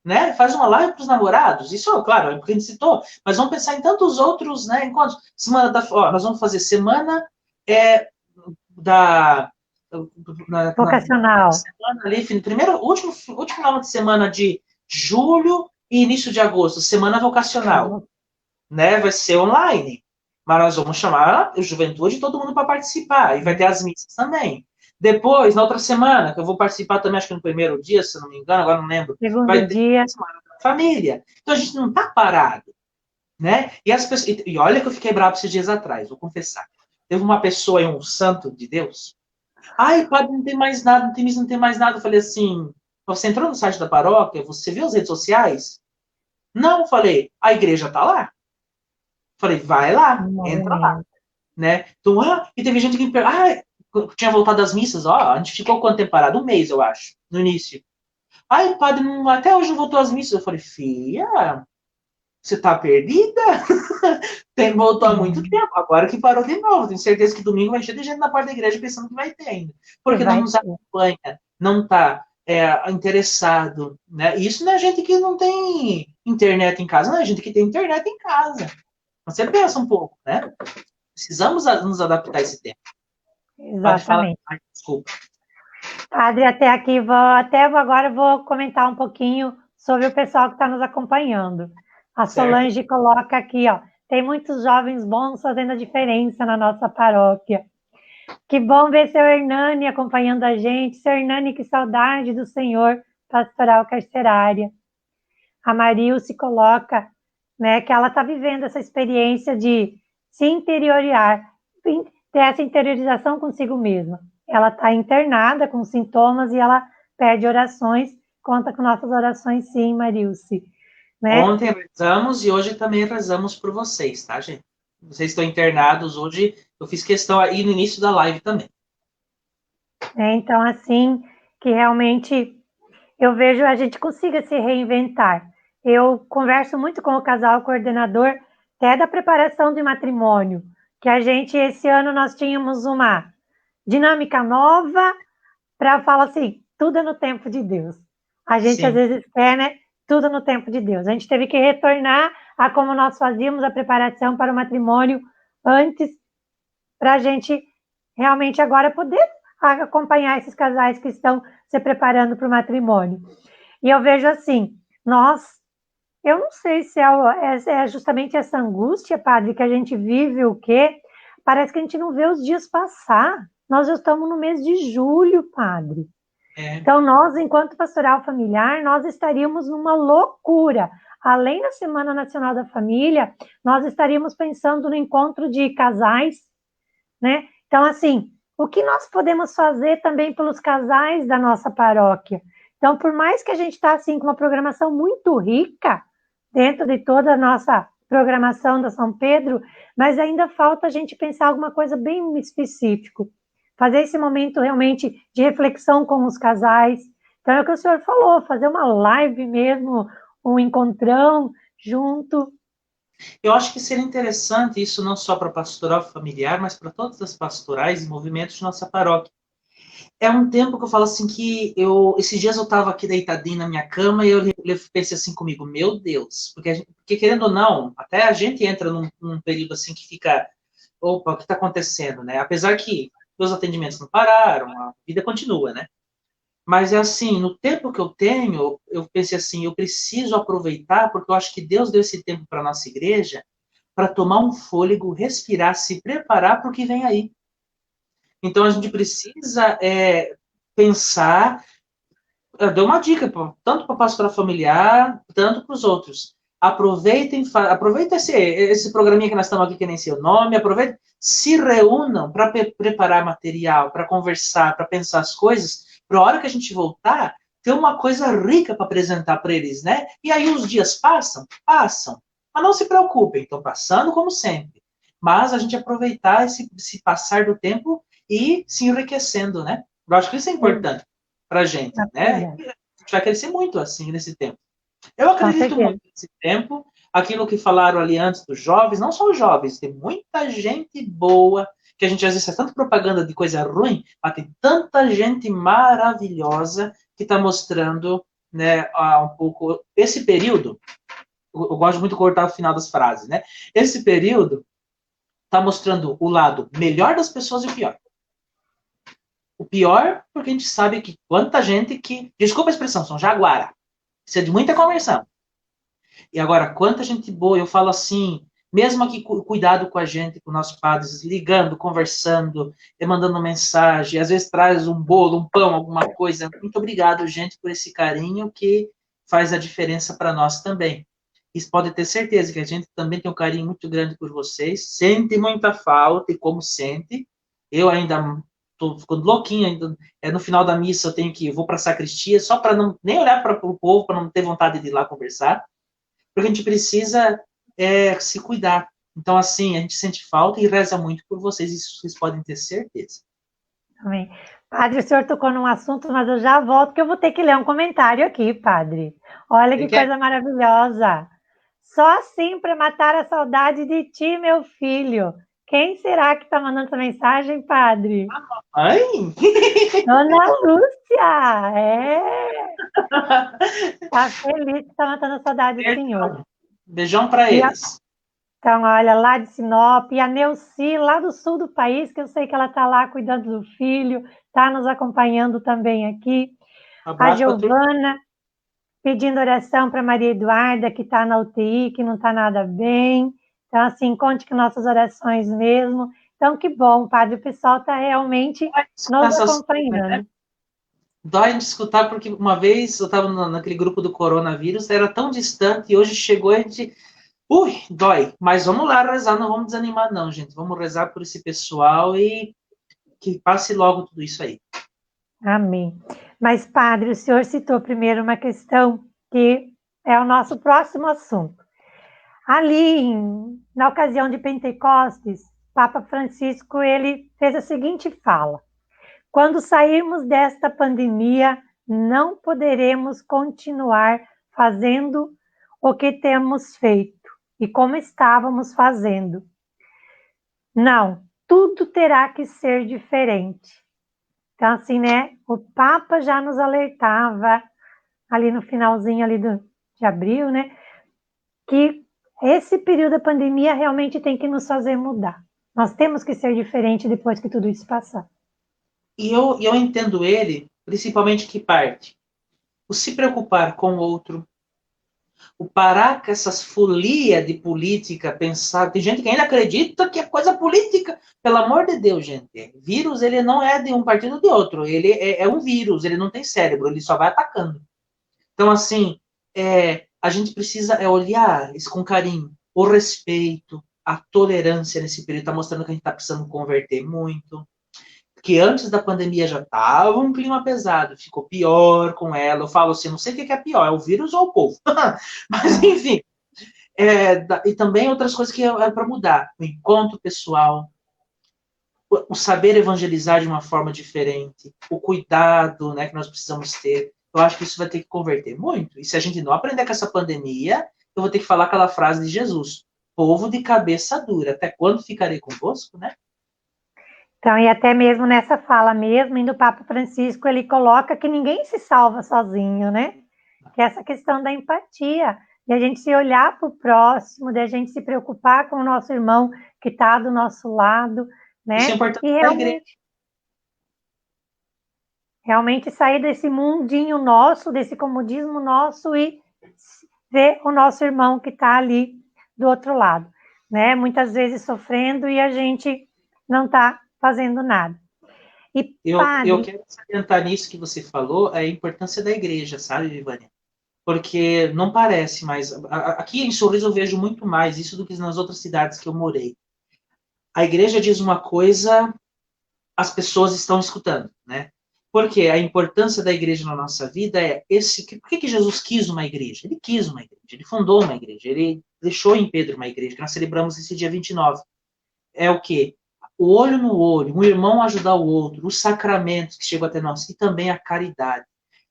Né? Faz uma live para os namorados. Isso, claro, é porque a gente citou. Mas vamos pensar em tantos outros, né? Encontros. Nós vamos fazer semana da... Vocacional. semana ali, último final de semana de julho e início de agosto, semana vocacional. Né? Vai ser online. Mas nós vamos chamar a juventude e todo mundo para participar. E vai ter as missas também. Depois, na outra semana, que eu vou participar também, acho que no primeiro dia, se não me engano, agora não lembro, Segundo vai ter dia. a Semana da Família. Então a gente não está parado. Né? E as pessoas, e olha que eu fiquei bravo esses dias atrás, vou confessar. Teve uma pessoa aí, um santo de Deus. Ai, padre, não tem mais nada, não tem missa, não tem mais nada. Eu falei assim, você entrou no site da paróquia, você viu as redes sociais? Não, eu falei, a igreja está lá. Falei, vai lá, entra lá. Né? Então, e teve gente que me perguntou, tinha voltado das missas, a gente ficou quanto tempo parado? Um mês, eu acho, no início. Ai, padre, até hoje não voltou às missas. Eu falei, filha, você tá perdida? Voltou há muito tempo, agora que parou de novo. Tenho certeza que domingo vai encher de gente na porta da igreja pensando que vai ter ainda. Porque não nos acompanha, não está interessado. Né? E isso não é gente que não tem internet em casa, não é gente que tem internet em casa. Você pensa um pouco, né? precisamos nos adaptar a esse tempo. Exatamente. Pode falar. Desculpa. Padre, até aqui, agora vou comentar um pouquinho sobre o pessoal que está nos acompanhando. A Solange coloca aqui, ó, tem muitos jovens bons fazendo a diferença na nossa paróquia. Que bom ver seu Hernani acompanhando a gente. Seu Hernani, que saudade do Senhor, pastoral carcerária. A Marilce coloca, né, que ela está vivendo essa experiência de se interiorizar, ter essa interiorização consigo mesma. Ela está internada com sintomas e ela pede orações. Conta com nossas orações, sim, Marilce. Né? Ontem rezamos e hoje também rezamos por vocês, tá, gente? Vocês estão internados hoje, eu fiz questão aí no início da live também. Então, assim, que realmente eu vejo a gente consiga se reinventar. Eu converso muito com o casal coordenador, até da preparação de matrimônio, que a gente, esse ano, nós tínhamos uma dinâmica nova para falar assim, tudo é no tempo de Deus. A gente, às vezes, quer, né? Tudo no tempo de Deus. A gente teve que retornar a como nós fazíamos a preparação para o matrimônio antes, para a gente realmente agora poder acompanhar esses casais que estão se preparando para o matrimônio. E eu vejo assim, eu não sei se é justamente essa angústia, padre, que a gente vive o quê? Parece que a gente não vê os dias passar. Nós já estamos no mês de julho, padre. Então, nós, enquanto pastoral familiar, nós estaríamos numa loucura. Além da Semana Nacional da Família, nós estaríamos pensando no encontro de casais, né? Então, assim, o que nós podemos fazer também pelos casais da nossa paróquia? Então, por mais que a gente está, assim, com uma programação muito rica, dentro de toda a nossa programação da São Pedro, mas ainda falta a gente pensar alguma coisa bem específico. Fazer esse momento realmente de reflexão com os casais. Então, é o que o senhor falou, fazer uma live mesmo, um encontrão junto. Eu acho que seria interessante isso não só para a pastoral familiar, mas para todas as pastorais e movimentos de nossa paróquia. É um tempo que eu falo assim que esses dias eu estava aqui deitadinho na minha cama e eu pensei assim comigo, meu Deus, porque querendo ou não, até a gente entra num período assim que fica, opa, o que está acontecendo, né? Apesar que os atendimentos não pararam, a vida continua, né? Mas é assim, no tempo que eu tenho, eu pensei assim, eu preciso aproveitar, porque eu acho que Deus deu esse tempo para a nossa igreja, para tomar um fôlego, respirar, se preparar para o que vem aí. Então, a gente precisa pensar, eu dou uma dica, tanto para a pastoral familiar, tanto para os outros. Aproveita esse programinha que nós estamos aqui, que nem seu nome, aproveita, se reúnam para preparar material, para conversar, para pensar as coisas, para a hora que a gente voltar, ter uma coisa rica para apresentar para eles, né? E aí os dias passam, mas não se preocupem, estão passando como sempre. Mas a gente aproveitar esse passar do tempo e se enriquecendo, né? Eu acho que isso é importante para a gente, né? A gente vai crescer muito assim nesse tempo. Eu acredito muito nesse tempo, aquilo que falaram ali antes dos jovens, não só os jovens, tem muita gente boa, que a gente às vezes faz tanta propaganda de coisa ruim, mas tem tanta gente maravilhosa que está mostrando, né, um pouco esse período. Eu gosto muito de cortar o final das frases, né? Esse período está mostrando o lado melhor das pessoas e o pior. O pior, porque a gente sabe que quanta gente que, desculpa a expressão, são jaguara, precisa de muita conversão. E agora, quanta gente boa, eu falo assim, mesmo aqui cuidado com a gente, com nossos padres, ligando, conversando, mandando mensagem, às vezes traz um bolo, um pão, alguma coisa. Muito obrigado, gente, por esse carinho que faz a diferença para nós também. Isso pode ter certeza que a gente também tem um carinho muito grande por vocês, sente muita falta, e como sente, eu ainda estou ficando louquinho, ainda, no final da missa eu vou para a sacristia, só para não nem olhar para o povo, para não ter vontade de ir lá conversar, porque a gente precisa se cuidar. Então, assim, a gente sente falta e reza muito por vocês, isso vocês podem ter certeza. Amém. Padre, o senhor tocou num assunto, mas eu já volto, que eu vou ter que ler um comentário aqui, padre. Olha que coisa maravilhosa. Só assim para matar a saudade de ti, meu filho. Quem será que está mandando essa mensagem, padre? Ai! Dona Lúcia! Tá feliz que está matando a saudade do senhor. Beijão para eles. Então, olha, lá de Sinop, e a Neuci, lá do sul do país, que eu sei que ela está lá cuidando do filho, está nos acompanhando também aqui. A Abraço para turma. Giovana, pedindo oração para Maria Eduarda, que está na UTI, que não está nada bem. Então, assim, conte com nossas orações mesmo. Então, que bom, Padre, o pessoal está realmente nos acompanhando. Dói de escutar, porque uma vez eu estava naquele grupo do coronavírus, era tão distante, e hoje chegou e a gente... Ui, dói. Mas vamos lá rezar, não vamos desanimar não, gente. Vamos rezar por esse pessoal e que passe logo tudo isso aí. Amém. Mas, Padre, o senhor citou primeiro uma questão que é o nosso próximo assunto. Ali, na ocasião de Pentecostes, Papa Francisco ele fez a seguinte fala: quando sairmos desta pandemia, não poderemos continuar fazendo o que temos feito e como estávamos fazendo. Não, tudo terá que ser diferente. Então, assim, né, o Papa já nos alertava ali no finalzinho ali de abril, né, que esse período da pandemia realmente tem que nos fazer mudar. Nós temos que ser diferente depois que tudo isso passar. E eu entendo ele, principalmente que parte? O se preocupar com o outro, o parar com essas folias de política, pensar... Tem gente que ainda acredita que é coisa política. Pelo amor de Deus, gente. Vírus, ele não é de um partido ou de outro. Ele é um vírus, ele não tem cérebro, ele só vai atacando. Então, assim, a gente precisa olhar isso com carinho. O respeito, a tolerância nesse período está mostrando que a gente está precisando converter muito. Que antes da pandemia já estava um clima pesado, ficou pior com ela. Eu falo assim, não sei o que é pior, é o vírus ou o povo. Mas, enfim. E também outras coisas que é para mudar. O encontro pessoal, o saber evangelizar de uma forma diferente, o cuidado, né, que nós precisamos ter. Eu acho que isso vai ter que converter muito. E se a gente não aprender com essa pandemia, eu vou ter que falar aquela frase de Jesus: povo de cabeça dura, até quando ficarei convosco, né? Então, e até mesmo nessa fala mesmo, do Papa Francisco, ele coloca que ninguém se salva sozinho, né? Que é essa questão da empatia, de a gente se olhar para o próximo, de a gente se preocupar com o nosso irmão que está do nosso lado, né? Isso é importante e para a igreja. Realmente sair desse mundinho nosso, desse comodismo nosso e ver o nosso irmão que está ali do outro lado, né? Muitas vezes sofrendo e a gente não está fazendo nada. E, eu quero salientar nisso que você falou, a importância da igreja, sabe, Vivânia? Porque não parece, mas aqui em Sorriso eu vejo muito mais isso do que nas outras cidades que eu morei. A igreja diz uma coisa, as pessoas estão escutando, né? Porque a importância da igreja na nossa vida é esse... Por que Jesus quis uma igreja? Ele quis uma igreja, ele fundou uma igreja, ele deixou em Pedro uma igreja, que nós celebramos esse dia 29. É o quê? O olho no olho, um irmão ajudar o outro, os sacramentos que chegam até nós, e também a caridade.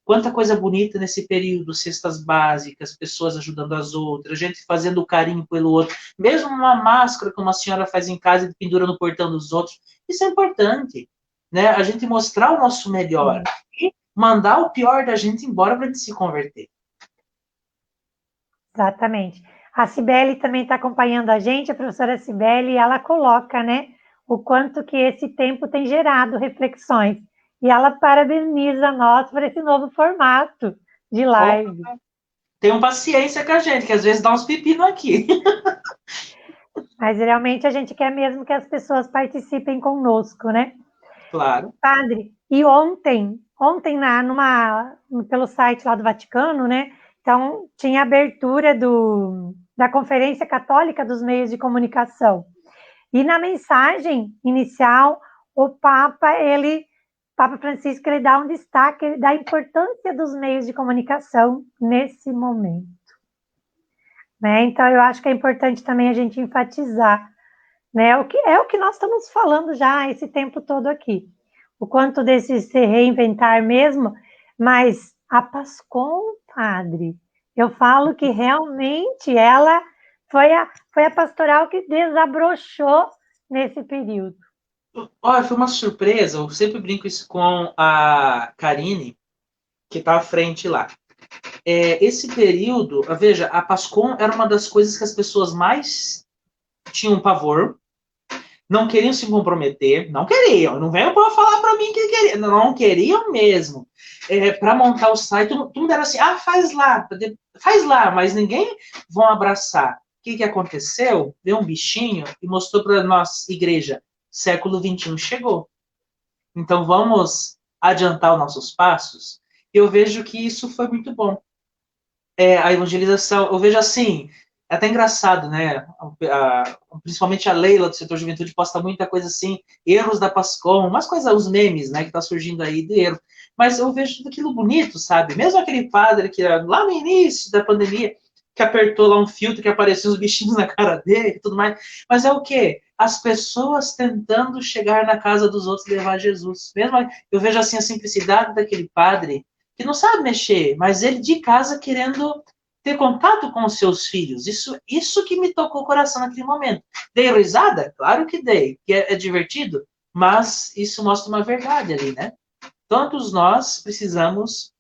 Quanta coisa bonita nesse período, cestas básicas, pessoas ajudando as outras, gente fazendo carinho pelo outro, mesmo uma máscara que uma senhora faz em casa e pendura no portão dos outros. Isso é importante, né? A gente mostrar o nosso melhor e mandar o pior da gente embora para a gente se converter. Exatamente. A Cibele também está acompanhando a gente, a professora Cibele, e ela coloca, né, o quanto que esse tempo tem gerado reflexões. E ela parabeniza nós por esse novo formato de live. Tenham paciência com a gente, que às vezes dá uns pepinos aqui. Mas realmente a gente quer mesmo que as pessoas participem conosco, né? Claro. Padre, e ontem pelo site lá do Vaticano, né? Então, tinha abertura da Conferência Católica dos Meios de Comunicação. E na mensagem inicial, o Papa Francisco, ele dá um destaque da importância dos meios de comunicação nesse momento. Né? Então, eu acho que é importante também a gente enfatizar, né? O que nós estamos falando já esse tempo todo aqui. O quanto desse se reinventar mesmo, mas a Pascom, padre, eu falo que realmente ela foi a pastoral que desabrochou nesse período. Olha, foi uma surpresa, eu sempre brinco isso com a Karine, que está à frente lá. Esse período, veja, a Pascom era uma das coisas que as pessoas mais tinham pavor, não queriam se comprometer, não queriam, não venham para falar para mim que queriam, não queriam mesmo. Para montar o site, todo mundo era assim, faz lá, mas ninguém vão abraçar. O que aconteceu? Veio um bichinho e mostrou para nós, igreja, século XXI chegou. Então vamos adiantar os nossos passos. Eu vejo que isso foi muito bom. A evangelização, eu vejo assim, é até engraçado, né? Principalmente a Leila do setor juventude posta muita coisa assim, erros da Pascom, umas coisas, os memes, né, que tá surgindo aí de erro. Mas eu vejo tudo aquilo bonito, sabe? Mesmo aquele padre que lá no início da pandemia, que apertou lá um filtro que apareceu os bichinhos na cara dele e tudo mais. Mas é o quê? As pessoas tentando chegar na casa dos outros e levar Jesus. Mesmo eu vejo assim a simplicidade daquele padre que não sabe mexer, mas ele de casa querendo ter contato com os seus filhos. Isso que me tocou o coração naquele momento. Dei risada? Claro que dei, que é divertido, mas isso mostra uma verdade ali, né? Todos nós precisamos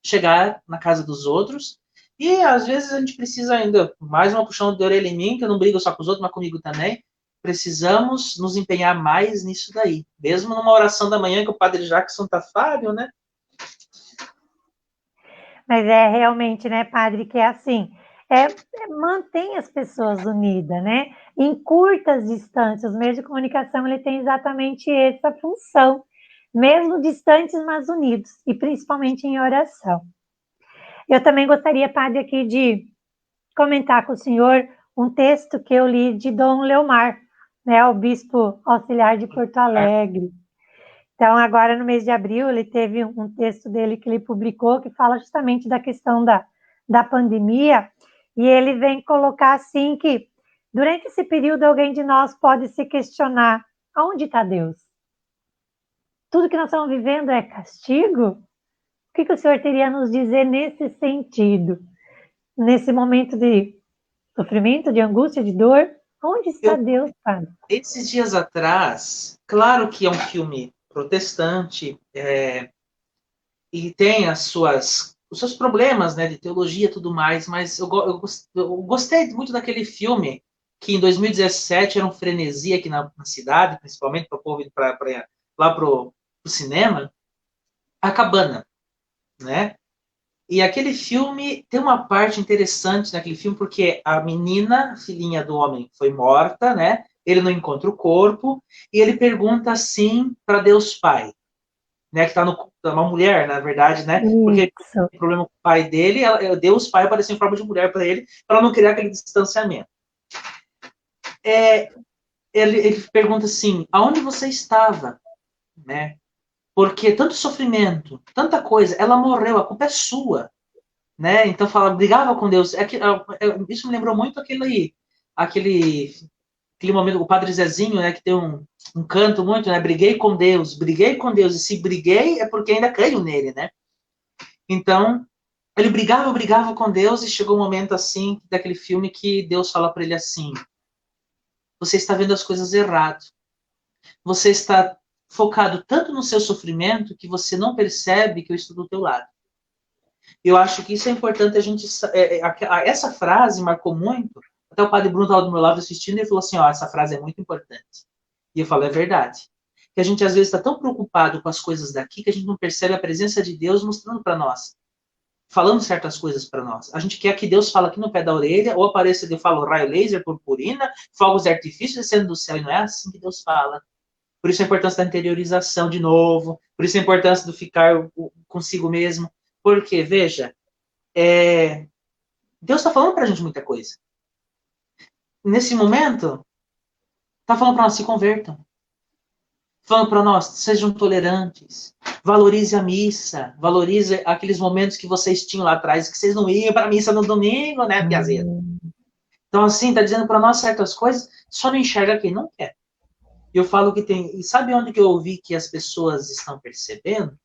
chegar na casa dos outros e às vezes a gente precisa ainda, mais uma puxão de orelha em mim, que eu não brigo só com os outros, mas comigo também, precisamos nos empenhar mais nisso daí. Mesmo numa oração da manhã que o padre Jackson tá Fábio, né? Mas é realmente, né, padre, que é assim, mantém as pessoas unidas, né? Em curtas distâncias, os meios de comunicação, ele tem exatamente essa função, mesmo distantes, mas unidos, e principalmente em oração. Eu também gostaria, padre, aqui de comentar com o senhor um texto que eu li de Dom Leomar, né, o bispo auxiliar de Porto Alegre. Então, agora no mês de abril, ele teve um texto dele que ele publicou que fala justamente da questão da pandemia, e ele vem colocar assim que, durante esse período, alguém de nós pode se questionar, aonde está Deus? Tudo que nós estamos vivendo é castigo? O que o senhor teria a nos dizer nesse sentido? Nesse momento de sofrimento, de angústia, de dor, onde está Deus, padre? Esses dias atrás, claro que é um filme protestante, e tem os seus problemas, né, de teologia e tudo mais, mas eu gostei muito daquele filme que em 2017 era um frenesi aqui na cidade, principalmente para o povo ir lá para o cinema, A Cabana, né? E aquele filme tem uma parte interessante naquele filme, porque a menina, filhinha do homem, foi morta, né? Ele não encontra o corpo, e ele pergunta assim para Deus Pai, né? Que está uma mulher, na verdade, né? Porque Isso. o problema com o pai dele, Deus Pai apareceu em forma de mulher para ele, para não criar aquele distanciamento. Ele pergunta assim, aonde você estava, né? Porque tanto sofrimento, tanta coisa, ela morreu, a culpa é sua. Né? Então brigava com Deus. Isso me lembrou muito aquele momento, o Padre Zezinho, né, que tem um canto muito, né? Briguei com Deus, e se briguei é porque ainda creio nele, né? Então, ele brigava com Deus e chegou um momento assim, daquele filme que Deus fala para ele assim, você está vendo as coisas errado. Você está focado tanto no seu sofrimento que você não percebe que eu estou do teu lado. Eu acho que isso é importante a gente... essa frase marcou muito. Até o padre Bruno estava do meu lado assistindo e ele falou assim, essa frase é muito importante. E eu falo, é verdade. Que a gente às vezes está tão preocupado com as coisas daqui que a gente não percebe a presença de Deus mostrando para nós. Falando certas coisas para nós. A gente quer que Deus fale aqui no pé da orelha, ou apareça, eu falo raio laser, purpurina, fogos de artifício descendo do céu. E não é assim que Deus fala. Por isso a importância da interiorização de novo. Por isso a importância do ficar consigo mesmo. Porque, veja, Deus está falando para a gente muita coisa. Nesse momento, está falando para nós, se convertam. Falando para nós, sejam tolerantes. Valorize a missa. Valorize aqueles momentos que vocês tinham lá atrás, que vocês não iam para a missa no domingo, né, piazeira? Então, assim, está dizendo para nós certas coisas, só não enxerga quem não quer. Eu falo que tem... E sabe onde que eu ouvi que as pessoas estão percebendo?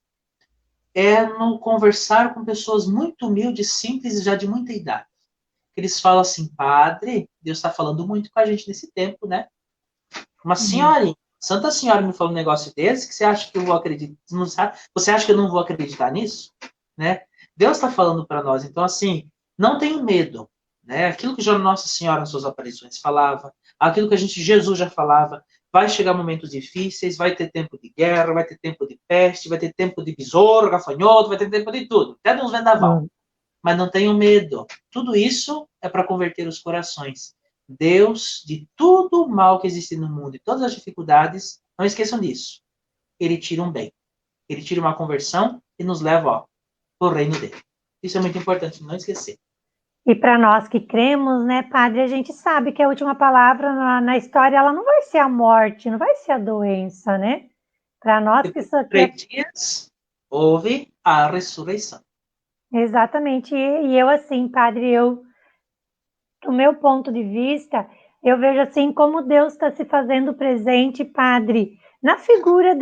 É no conversar com pessoas muito humildes, simples e já de muita idade. Eles falam assim, padre, Deus está falando muito com a gente nesse tempo, né? Uma senhorinha, santa senhora me falou um negócio desse, que você acha que eu vou acreditar? Não sabe? Você acha que eu não vou acreditar nisso? Né? Deus está falando para nós. Então, assim, não tenho medo. Né? Aquilo que já Nossa Senhora, nas suas aparições, falava. aquilo que Jesus já falava, vai chegar momentos difíceis, vai ter tempo de guerra, vai ter tempo de peste, vai ter tempo de besouro, gafanhoto, vai ter tempo de tudo, até de uns vendaval. Mas não tenham medo. Tudo isso é para converter os corações. Deus, de tudo o mal que existe no mundo e todas as dificuldades, não esqueçam disso. Ele tira um bem. Ele tira uma conversão e nos leva para o reino dele. Isso é muito importante, não esquecer. E para nós que cremos, né, Padre, a gente sabe que a última palavra na história, ela não vai ser a morte, não vai ser a doença, né? Para nós que só 3 dias, houve a ressurreição. Exatamente. E eu, assim, Padre, do meu ponto de vista, eu vejo assim como Deus está se fazendo presente, Padre, na figura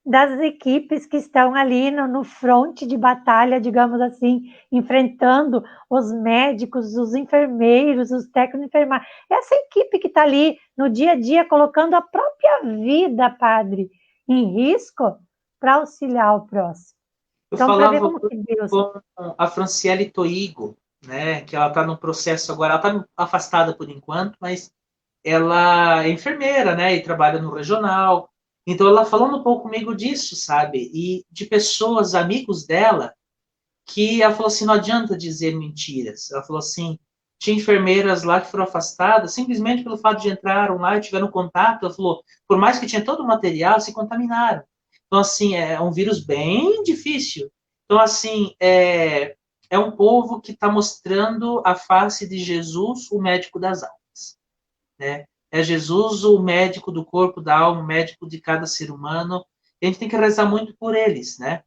das equipes que estão ali no fronte de batalha, digamos assim, enfrentando os médicos, os enfermeiros, os técnicos de enfermagem. Essa equipe que está ali no dia a dia, colocando a própria vida, Padre, em risco para auxiliar o próximo. Eu Então, para ver falava como que Deus... com a Franciele Toigo, né, que ela está no processo agora, ela está afastada por enquanto, mas ela é enfermeira, né, e trabalha no regional. Então ela falando um pouco comigo disso, sabe? E de pessoas, amigos dela, que ela falou assim, não adianta dizer mentiras. Ela falou assim, tinha enfermeiras lá que foram afastadas simplesmente pelo fato de entraram lá e tiveram contato. Ela falou, por mais que tinha todo o material, se contaminaram. Então, assim, é um vírus bem difícil. Então, assim, é um povo que está mostrando a face de Jesus, o médico das almas, né? É Jesus o médico do corpo, da alma, o médico de cada ser humano. E a gente tem que rezar muito por eles, né?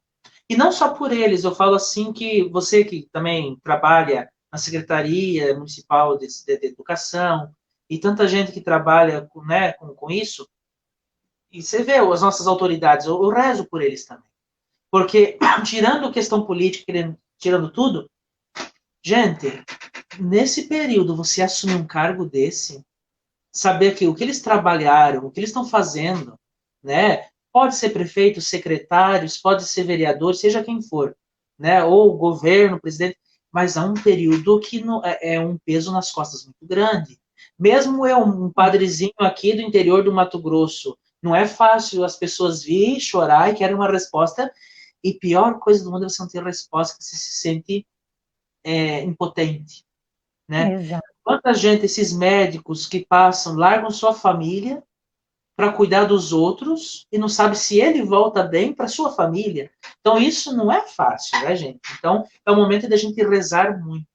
E não só por eles, eu falo assim que você que também trabalha na Secretaria Municipal de Educação e tanta gente que trabalha né, com isso, e você vê as nossas autoridades, eu rezo por eles também. Porque, tirando questão política, tirando tudo, gente, nesse período você assumir um cargo desse, saber que o que eles trabalharam, o que eles estão fazendo, né? Pode ser prefeito, secretários, pode ser vereador, seja quem for, né? Ou governo, presidente, mas há um período que é um peso nas costas muito grande. Mesmo eu, um padrezinho aqui do interior do Mato Grosso, não é fácil as pessoas virem chorar e querem uma resposta, e pior coisa do mundo é você não ter resposta, que você se sente impotente, né? Exato. Quanta gente, esses médicos que passam, largam sua família para cuidar dos outros e não sabe se ele volta bem para sua família. Então, isso não é fácil, né, gente? Então, é o momento da gente rezar muito.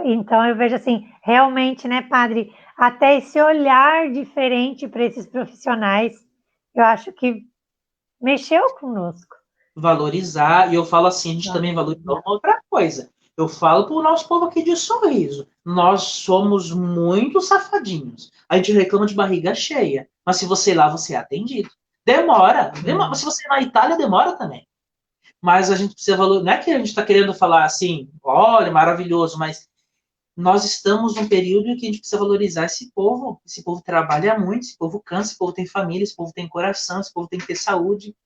Então, eu vejo assim, realmente, né, Padre, até esse olhar diferente para esses profissionais, eu acho que mexeu conosco. Valorizar, e eu falo assim, a gente também valoriza uma outra coisa. Eu falo para o nosso povo aqui de Sorriso. Nós somos muito safadinhos. A gente reclama de barriga cheia. Mas se você ir lá, você é atendido. Demora. Se você ir na Itália, demora também. Mas a gente precisa valorizar. Não é que a gente está querendo falar assim, olha, maravilhoso, mas nós estamos num período em que a gente precisa valorizar esse povo. Esse povo trabalha muito, esse povo cansa, esse povo tem família, esse povo tem coração, esse povo tem que ter saúde.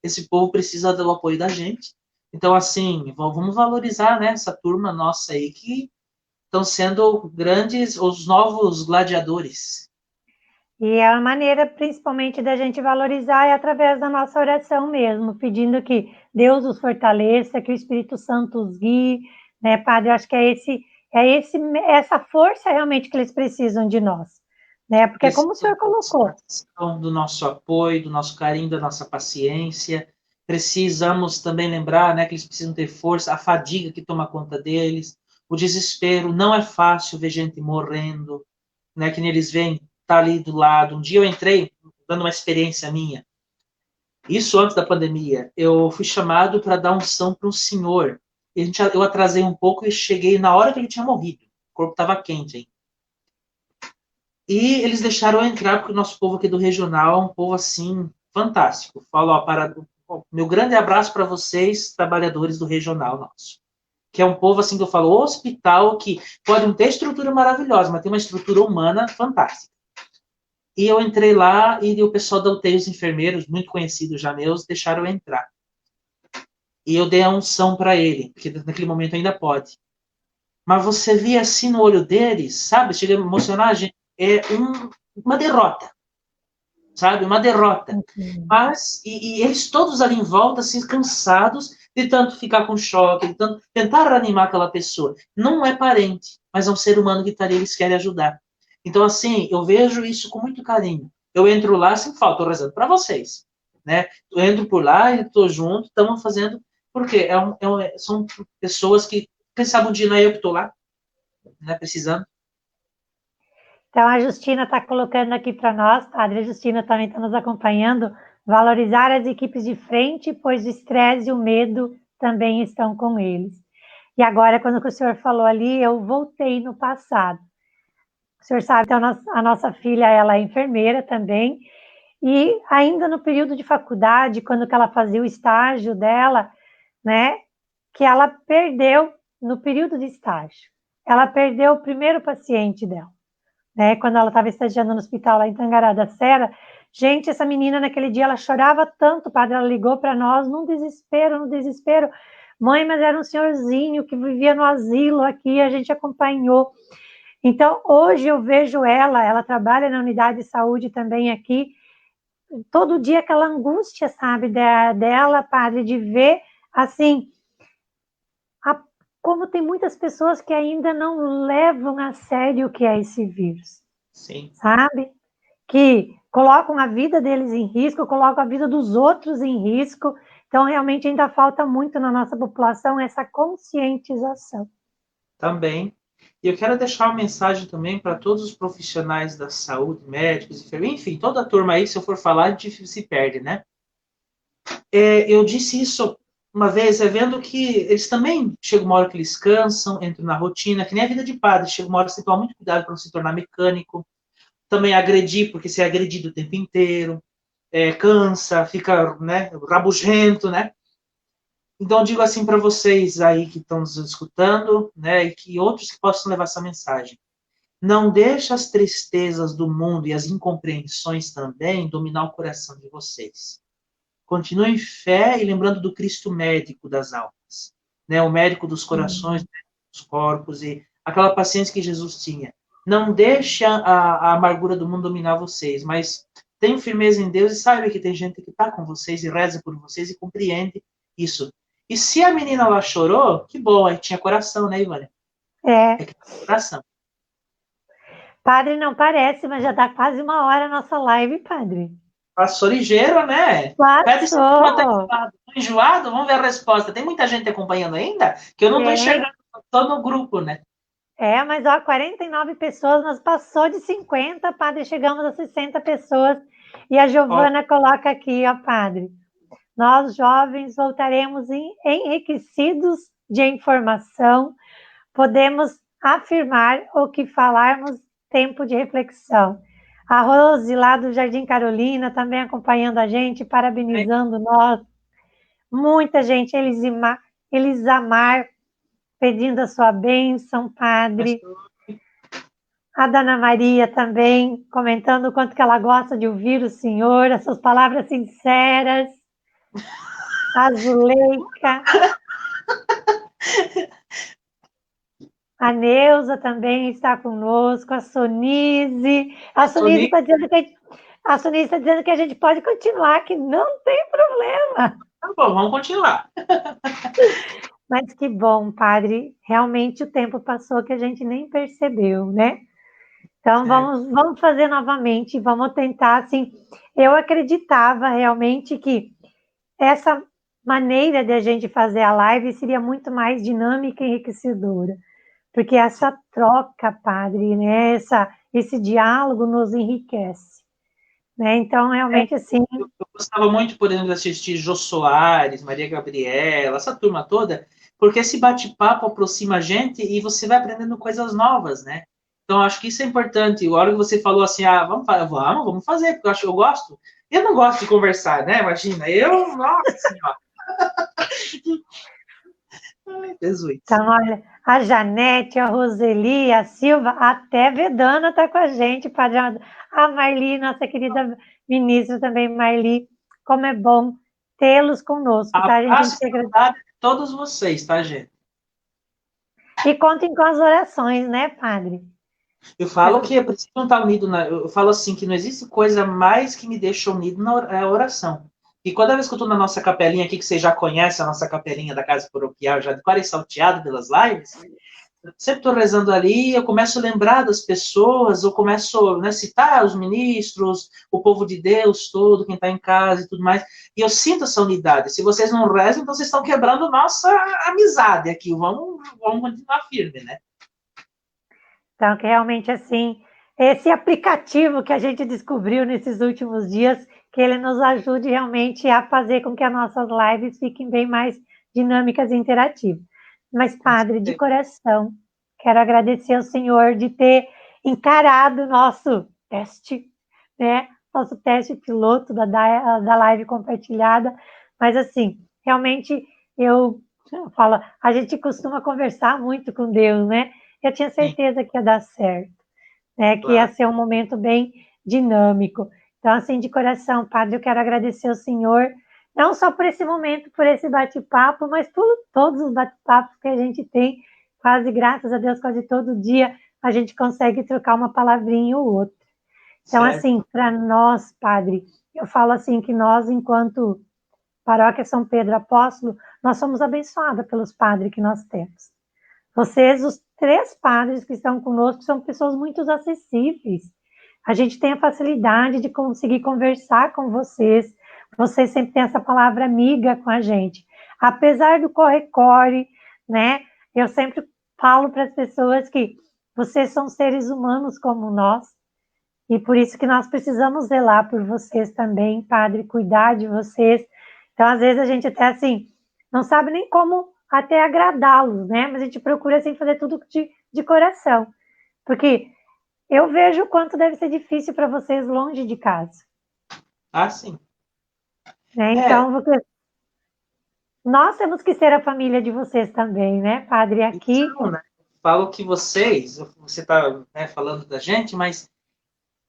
Esse povo precisa do apoio da gente. Então, assim, vamos valorizar, né, essa turma nossa aí que estão sendo grandes, os novos gladiadores. E a maneira, principalmente, da gente valorizar é através da nossa oração mesmo, pedindo que Deus os fortaleça, que o Espírito Santo os guie, né, Padre? Eu acho que essa força realmente que eles precisam de nós, né? Porque como o senhor colocou, do nosso apoio, do nosso carinho, da nossa paciência. Precisamos também lembrar, né, que eles precisam ter força, a fadiga que toma conta deles, o desespero. Não é fácil ver gente morrendo, né, que nem eles veem, tá ali do lado. Um dia eu entrei, dando uma experiência minha, isso antes da pandemia, eu fui chamado para dar unção para um senhor. Eu atrasei um pouco e cheguei na hora que ele tinha morrido. O corpo estava quente, hein? E eles deixaram eu entrar, porque o nosso povo aqui do regional é um povo, assim, fantástico. Falo, meu grande abraço para vocês, trabalhadores do regional nosso. Que é um povo, assim, que eu falo, hospital, que pode não ter estrutura maravilhosa, mas tem uma estrutura humana fantástica. E eu entrei lá e o pessoal da UTI, os enfermeiros, muito conhecidos já meus, deixaram eu entrar. E eu dei a unção para ele, porque naquele momento ainda pode. mas você via assim no olho deles, sabe? Chega a emocionar a gente. É uma derrota, sabe? Uma derrota. Mas, e eles todos ali em volta, assim, cansados de tanto ficar com choque, de tanto tentar reanimar aquela pessoa. Não é parente, mas é um ser humano que está ali, eles querem ajudar. Então, assim, eu vejo isso com muito carinho. Eu entro lá, sem falta, estou rezando para vocês, né? Eu entro por lá e estou junto, estamos fazendo, porque são pessoas que, quem sabe um dia não é eu que estou lá, né, precisando. Então, a Justina está colocando aqui para nós, padre, a Justina também está nos acompanhando, valorizar as equipes de frente, pois o estresse e o medo também estão com eles. E agora, quando o senhor falou ali, eu voltei no passado. O senhor sabe, então, a nossa filha, ela é enfermeira também, e ainda no período de faculdade, quando que ela fazia o estágio dela, né, que ela perdeu, no período de estágio, ela perdeu o primeiro paciente dela. Né, quando ela estava estagiando no hospital lá em Tangará da Serra, gente, essa menina naquele dia, ela chorava tanto, padre, ela ligou para nós, num desespero, mãe, mas era um senhorzinho que vivia no asilo aqui, a gente acompanhou. Então, hoje eu vejo ela trabalha na unidade de saúde também aqui, todo dia aquela angústia, sabe, dela, padre, de ver, assim, como tem muitas pessoas que ainda não levam a sério o que é esse vírus. Sim. Sabe? Que colocam a vida deles em risco, colocam a vida dos outros em risco. Então, realmente, ainda falta muito na nossa população essa conscientização. Também. E eu quero deixar uma mensagem também para todos os profissionais da saúde, médicos, enfermeiros, enfim, toda a turma aí, se eu for falar, a gente se perde, né? Eu disse isso uma vez, vendo que eles também, chega uma hora que eles cansam, entram na rotina, que nem a vida de padre, chega uma hora que você toma muito cuidado para não se tornar mecânico, também agredir, porque você é agredido o tempo inteiro, cansa, fica, né, rabugento, né? Então, eu digo assim para vocês aí que estão nos escutando, né, e que outros que possam levar essa mensagem. Não deixe as tristezas do mundo e as incompreensões também dominar o coração de vocês. Continue em fé e lembrando do Cristo médico das almas, né, o médico dos corações, dos corpos, e aquela paciência que Jesus tinha. Não deixe a amargura do mundo dominar vocês, mas tenham firmeza em Deus e saiba que tem gente que está com vocês e reza por vocês e compreende isso. E se a menina lá chorou, que bom, aí tinha coração, né, Ivânia? É. Que tinha coração. Padre, não parece, mas já está quase uma hora a nossa live, padre. Passou ligeiro, né? Pede se Passou. tá enjoado. Enjoado? Vamos ver a resposta. Tem muita gente acompanhando ainda? Que eu não estou enxergando, estou no grupo, né? Mas ó, 49 pessoas, nós passou de 50, padre, chegamos a 60 pessoas. E a Giovana coloca aqui, ó, padre. Nós, jovens, voltaremos enriquecidos de informação, podemos afirmar o que falarmos, tempo de reflexão. A Rose, lá do Jardim Carolina, também acompanhando a gente, parabenizando nós. Muita gente, Elisamar, pedindo a sua bênção, padre. A Dona Maria também, comentando o quanto que ela gosta de ouvir o senhor, as suas palavras sinceras. A Zuleika. A Neuza também está conosco, a Sonise. A Sonise está dizendo que a gente pode continuar, que não tem problema. Tá bom, vamos continuar. Mas que bom, padre. Realmente o tempo passou que a gente nem percebeu, né? Então, vamos fazer novamente, vamos tentar, assim, eu acreditava realmente que essa maneira de a gente fazer a live seria muito mais dinâmica e enriquecedora, porque essa troca, padre, né, esse diálogo nos enriquece, né? Então, realmente, assim... Eu gostava muito, por exemplo, de assistir Jô Soares, Maria Gabriela, essa turma toda, porque esse bate-papo aproxima a gente e você vai aprendendo coisas novas, né? Então, acho que isso é importante. A hora que você falou assim, vamos fazer, porque eu gosto. Eu não gosto de conversar, né? Imagina, nossa senhora. Ai, Jesus. Então, olha, a Janete, a Roseli, a Silva, até Vedana está com a gente, padre. A Marli, nossa querida ministra também, Marli, como é bom tê-los conosco, tá? A gente Abraço e saudade de todos vocês, tá, gente? E contem com as orações, né, padre? Eu falo que é preciso não estar unido eu falo assim, que não existe coisa mais que me deixa unido na oração. E cada vez que eu estou na nossa capelinha aqui, que você já conhece a nossa capelinha da Casa Paroquial, já de quase salteado pelas lives, eu sempre estou rezando ali, eu começo a lembrar das pessoas, eu começo a citar os ministros, o povo de Deus todo, quem está em casa e tudo mais, e eu sinto essa unidade. Se vocês não rezam, então vocês estão quebrando nossa amizade aqui. Vamos continuar firme, né? Então, que realmente, assim, esse aplicativo que a gente descobriu nesses últimos dias, que ele nos ajude realmente a fazer com que as nossas lives fiquem bem mais dinâmicas e interativas. Mas, padre, de coração, quero agradecer ao senhor de ter encarado o nosso teste, né? Nosso teste piloto da live compartilhada. Mas, assim, realmente, eu falo, a gente costuma conversar muito com Deus, né? Eu tinha certeza que ia dar certo, né? Que ia ser um momento bem dinâmico. Então, assim, de coração, padre, eu quero agradecer ao senhor, não só por esse momento, por esse bate-papo, mas por todos os bate-papos que a gente tem, quase, graças a Deus, quase todo dia, a gente consegue trocar uma palavrinha ou outra. Então, certo. Assim, para nós, padre, eu falo assim que nós, enquanto Paróquia São Pedro Apóstolo, nós somos abençoadas pelos padres que nós temos. Vocês, os 3 padres que estão conosco, são pessoas muito acessíveis. A gente tem a facilidade de conseguir conversar com vocês. Vocês sempre têm essa palavra amiga com a gente. Apesar do corre-corre, né? Eu sempre falo para as pessoas que vocês são seres humanos como nós. E por isso que nós precisamos zelar por vocês também, padre, cuidar de vocês. Então, às vezes, a gente até, assim, não sabe nem como até agradá-los, né? Mas a gente procura, assim, fazer tudo de coração. Porque eu vejo o quanto deve ser difícil para vocês longe de casa. Ah, sim. Né? Então, nós temos que ser a família de vocês também, né, padre? Aqui... Então, né? Falo que você está, né, falando da gente, mas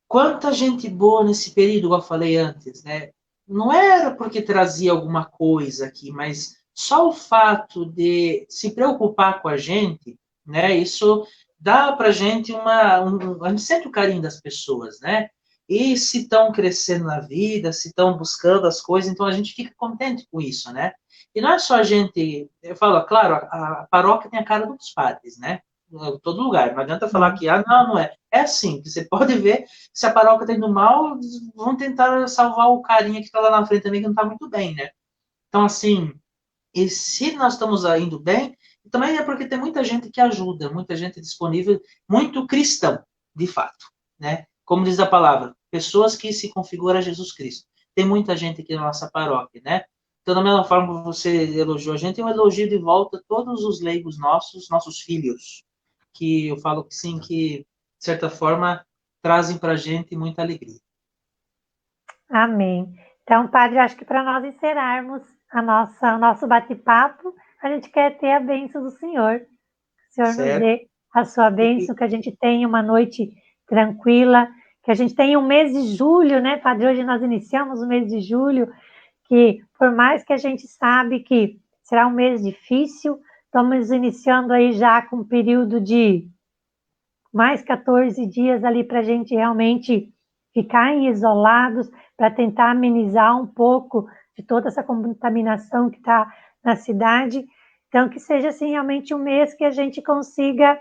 quanta gente boa nesse período, como eu falei antes, né? Não era porque trazia alguma coisa aqui, mas só o fato de se preocupar com a gente, né? Isso dá para a gente a gente sente o carinho das pessoas, né? E se estão crescendo na vida, se estão buscando as coisas, então a gente fica contente com isso, né? E não é só a gente, eu falo, claro, a paróquia tem a cara dos padres, né? Em todo lugar. Não adianta falar que, não é. É assim, que você pode ver, se a paróquia está indo mal, vão tentar salvar o carinha que está lá na frente também, que não está muito bem, né? Então, assim, e se nós estamos indo bem, também é porque tem muita gente que ajuda, muita gente disponível, muito cristão, de fato, né? Como diz a palavra, pessoas que se configuram a Jesus Cristo. Tem muita gente aqui na nossa paróquia, né? Então, da mesma forma que você elogiou a gente, eu elogio de volta todos os leigos nossos filhos, que eu falo que sim, que, de certa forma, trazem para a gente muita alegria. Amém. Então, padre, acho que para nós encerrarmos o nosso bate-papo, a gente quer ter a bênção do Senhor. O Senhor certo. Nos dê a sua bênção, que a gente tenha uma noite tranquila, que a gente tenha um mês de julho, né, padre? Hoje nós iniciamos o mês de julho, que por mais que a gente sabe que será um mês difícil, estamos iniciando aí já com um período de mais 14 dias ali para a gente realmente ficar isolados, para tentar amenizar um pouco de toda essa contaminação que está na cidade. Então, que seja assim realmente um mês que a gente consiga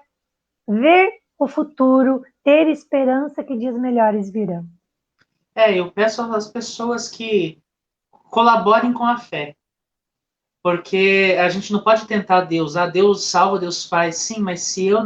ver o futuro, ter esperança que dias melhores virão. Eu peço às pessoas que colaborem com a fé, porque a gente não pode tentar Deus, Deus salva, Deus faz, sim, mas se eu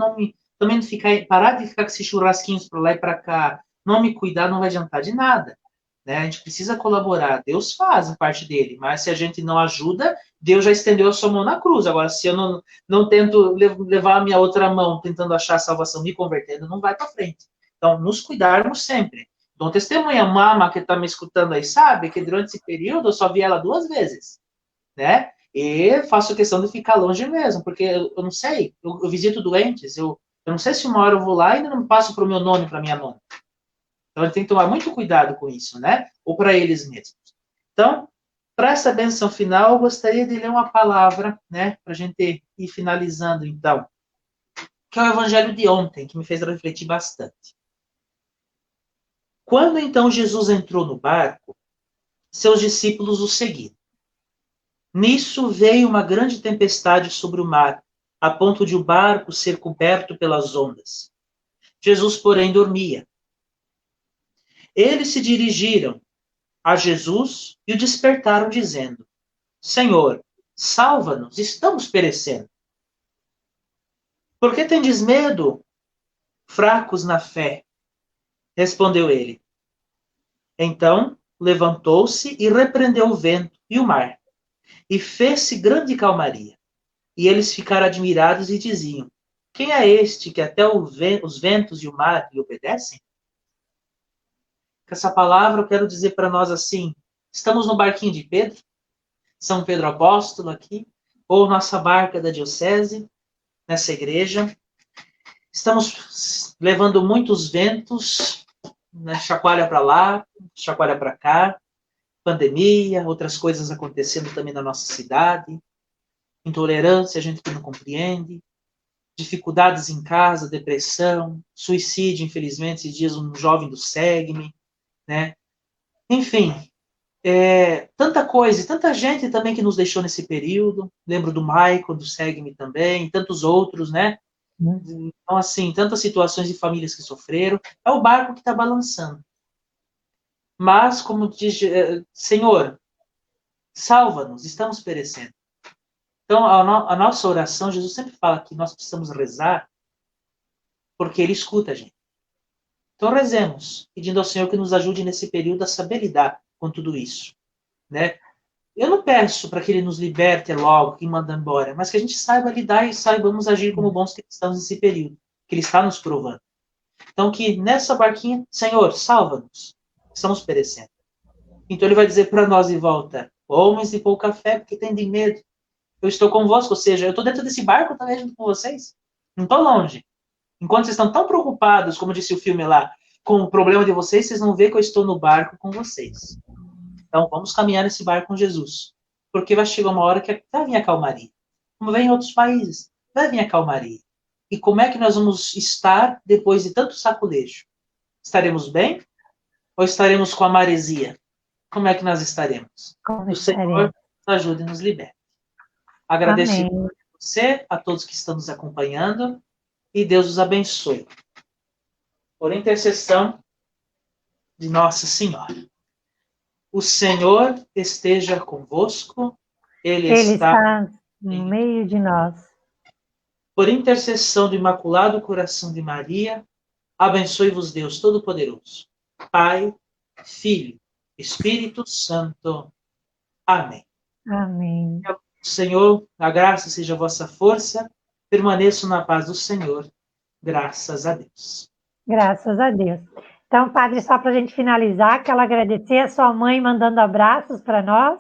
também não parar de ficar com esses churrasquinhos para lá e para cá, não me cuidar, não vai adiantar de nada. Né? A gente precisa colaborar. Deus faz a parte dele, mas se a gente não ajuda, Deus já estendeu a sua mão na cruz. Agora, se eu não tento levar a minha outra mão, tentando achar a salvação, me convertendo, não vai para frente. Então, nos cuidarmos sempre. Então, testemunha Mama que está me escutando aí, sabe que durante esse período eu só vi ela 2 vezes, né? E faço questão de ficar longe mesmo, porque eu não sei, eu visito doentes, eu não sei se uma hora eu vou lá e ainda não passo para o meu nome, para minha nona. Então, a gente tem que tomar muito cuidado com isso, né? Ou para eles mesmos. Então, para essa benção final, eu gostaria de ler uma palavra, né? Para a gente ir finalizando, então. que é o evangelho de ontem, que me fez refletir bastante. Quando então Jesus entrou no barco, seus discípulos o seguiram. Nisso veio uma grande tempestade sobre o mar, a ponto de o barco ser coberto pelas ondas. Jesus, porém, dormia. Eles se dirigiram a Jesus e o despertaram, dizendo: Senhor, salva-nos, estamos perecendo. Por que tendes medo, fracos na fé? Respondeu ele. Então levantou-se e repreendeu o vento e o mar, e fez-se grande calmaria. E eles ficaram admirados e diziam: Quem é este que até os ventos e o mar lhe obedecem? Com essa palavra eu quero dizer para nós assim: estamos no barquinho de Pedro, São Pedro Apóstolo aqui, ou nossa barca da diocese, nessa igreja. Estamos levando muitos ventos, né, chacoalha para lá, chacoalha para cá, pandemia, outras coisas acontecendo também na nossa cidade, intolerância, gente que não compreende, dificuldades em casa, depressão, suicídio, infelizmente, esses dias um jovem do segue-me, né? Enfim, tanta coisa, e tanta gente também que nos deixou nesse período. Lembro do Michael, do segue-me também, e tantos outros, né? Então, assim, tantas situações de famílias que sofreram. É o barco que está balançando. Mas, como diz, Senhor, salva-nos, estamos perecendo. Então, a nossa oração, Jesus sempre fala que nós precisamos rezar porque Ele escuta a gente. Então, rezemos, pedindo ao Senhor que nos ajude nesse período a saber lidar com tudo isso, né? Eu não peço para que Ele nos liberte logo, que manda embora, mas que a gente saiba lidar e saibamos agir como bons cristãos nesse período, que Ele está nos provando. Então, que nessa barquinha, Senhor, salva-nos, estamos perecendo. Então, Ele vai dizer para nós de volta: homens de pouca fé, porque têm medo. Eu estou convosco, ou seja, eu estou dentro desse barco também junto com vocês. Não estou longe. Enquanto vocês estão tão preocupados, como disse o filme lá, com o problema de vocês, vocês não veem que eu estou no barco com vocês. Então, vamos caminhar nesse barco com Jesus. Porque vai chegar uma hora que vai vir a calmaria. Como vem em outros países, vai vir a calmaria. E como é que nós vamos estar depois de tanto saculejo? Estaremos bem? Ou estaremos com a maresia? Como é que nós estaremos? O Senhor nos ajude e nos liberte. Agradeço a você, a todos que estão nos acompanhando, e Deus os abençoe. Por intercessão de Nossa Senhora. O Senhor esteja convosco, Ele está no meio de nós. Por intercessão do Imaculado Coração de Maria, abençoe-vos Deus Todo-Poderoso, Pai, Filho, Espírito Santo. Amém. Amém. Senhor, a graça seja a vossa força, permaneçam na paz do Senhor. Graças a Deus. Graças a Deus. Então, Padre, só para a gente finalizar, quero agradecer a sua mãe mandando abraços para nós.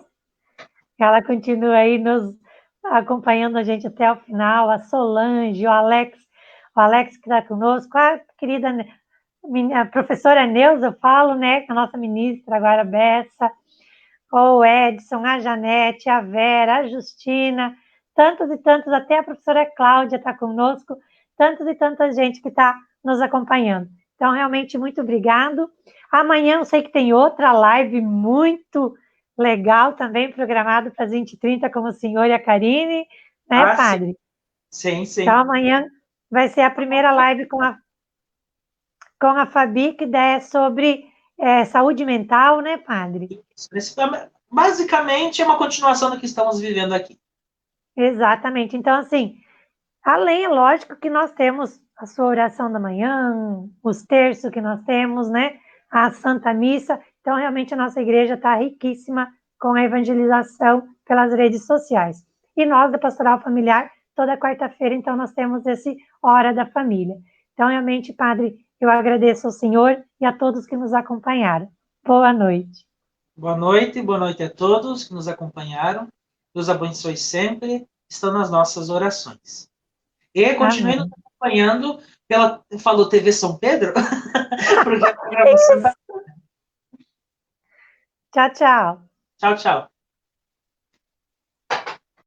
Ela continua aí nos acompanhando a gente até o final, a Solange, o Alex que está conosco, a querida a professora Neuza, eu falo, né, a nossa ministra agora, Bessa, o Edson, a Janete, a Vera, a Justina, tantos e tantos, até a professora Cláudia está conosco, tantos e tanta gente que está nos acompanhando. Então, realmente, muito obrigado. Amanhã eu sei que tem outra live muito legal também, programado para as 20h30 com o senhor e a Karine, né, Padre? Sim, sim. Então, amanhã vai ser a primeira live com a Fabi, que é sobre saúde mental, né, Padre? Basicamente, é uma continuação do que estamos vivendo aqui. Exatamente. Então, assim, além, lógico, que nós temos a sua oração da manhã, os terços que nós temos, né? A Santa Missa. Então, realmente, a nossa igreja está riquíssima com a evangelização pelas redes sociais. E nós, da Pastoral Familiar, toda quarta-feira, então, nós temos esse Hora da Família. Então, realmente, Padre, eu agradeço ao Senhor e a todos que nos acompanharam. Boa noite. Boa noite a todos que nos acompanharam. Deus abençoe sempre. Estão nas nossas orações. E continue nos acompanhando pela, falou TV São Pedro? Porque a programação tá... Tchau, tchau. Tchau, tchau.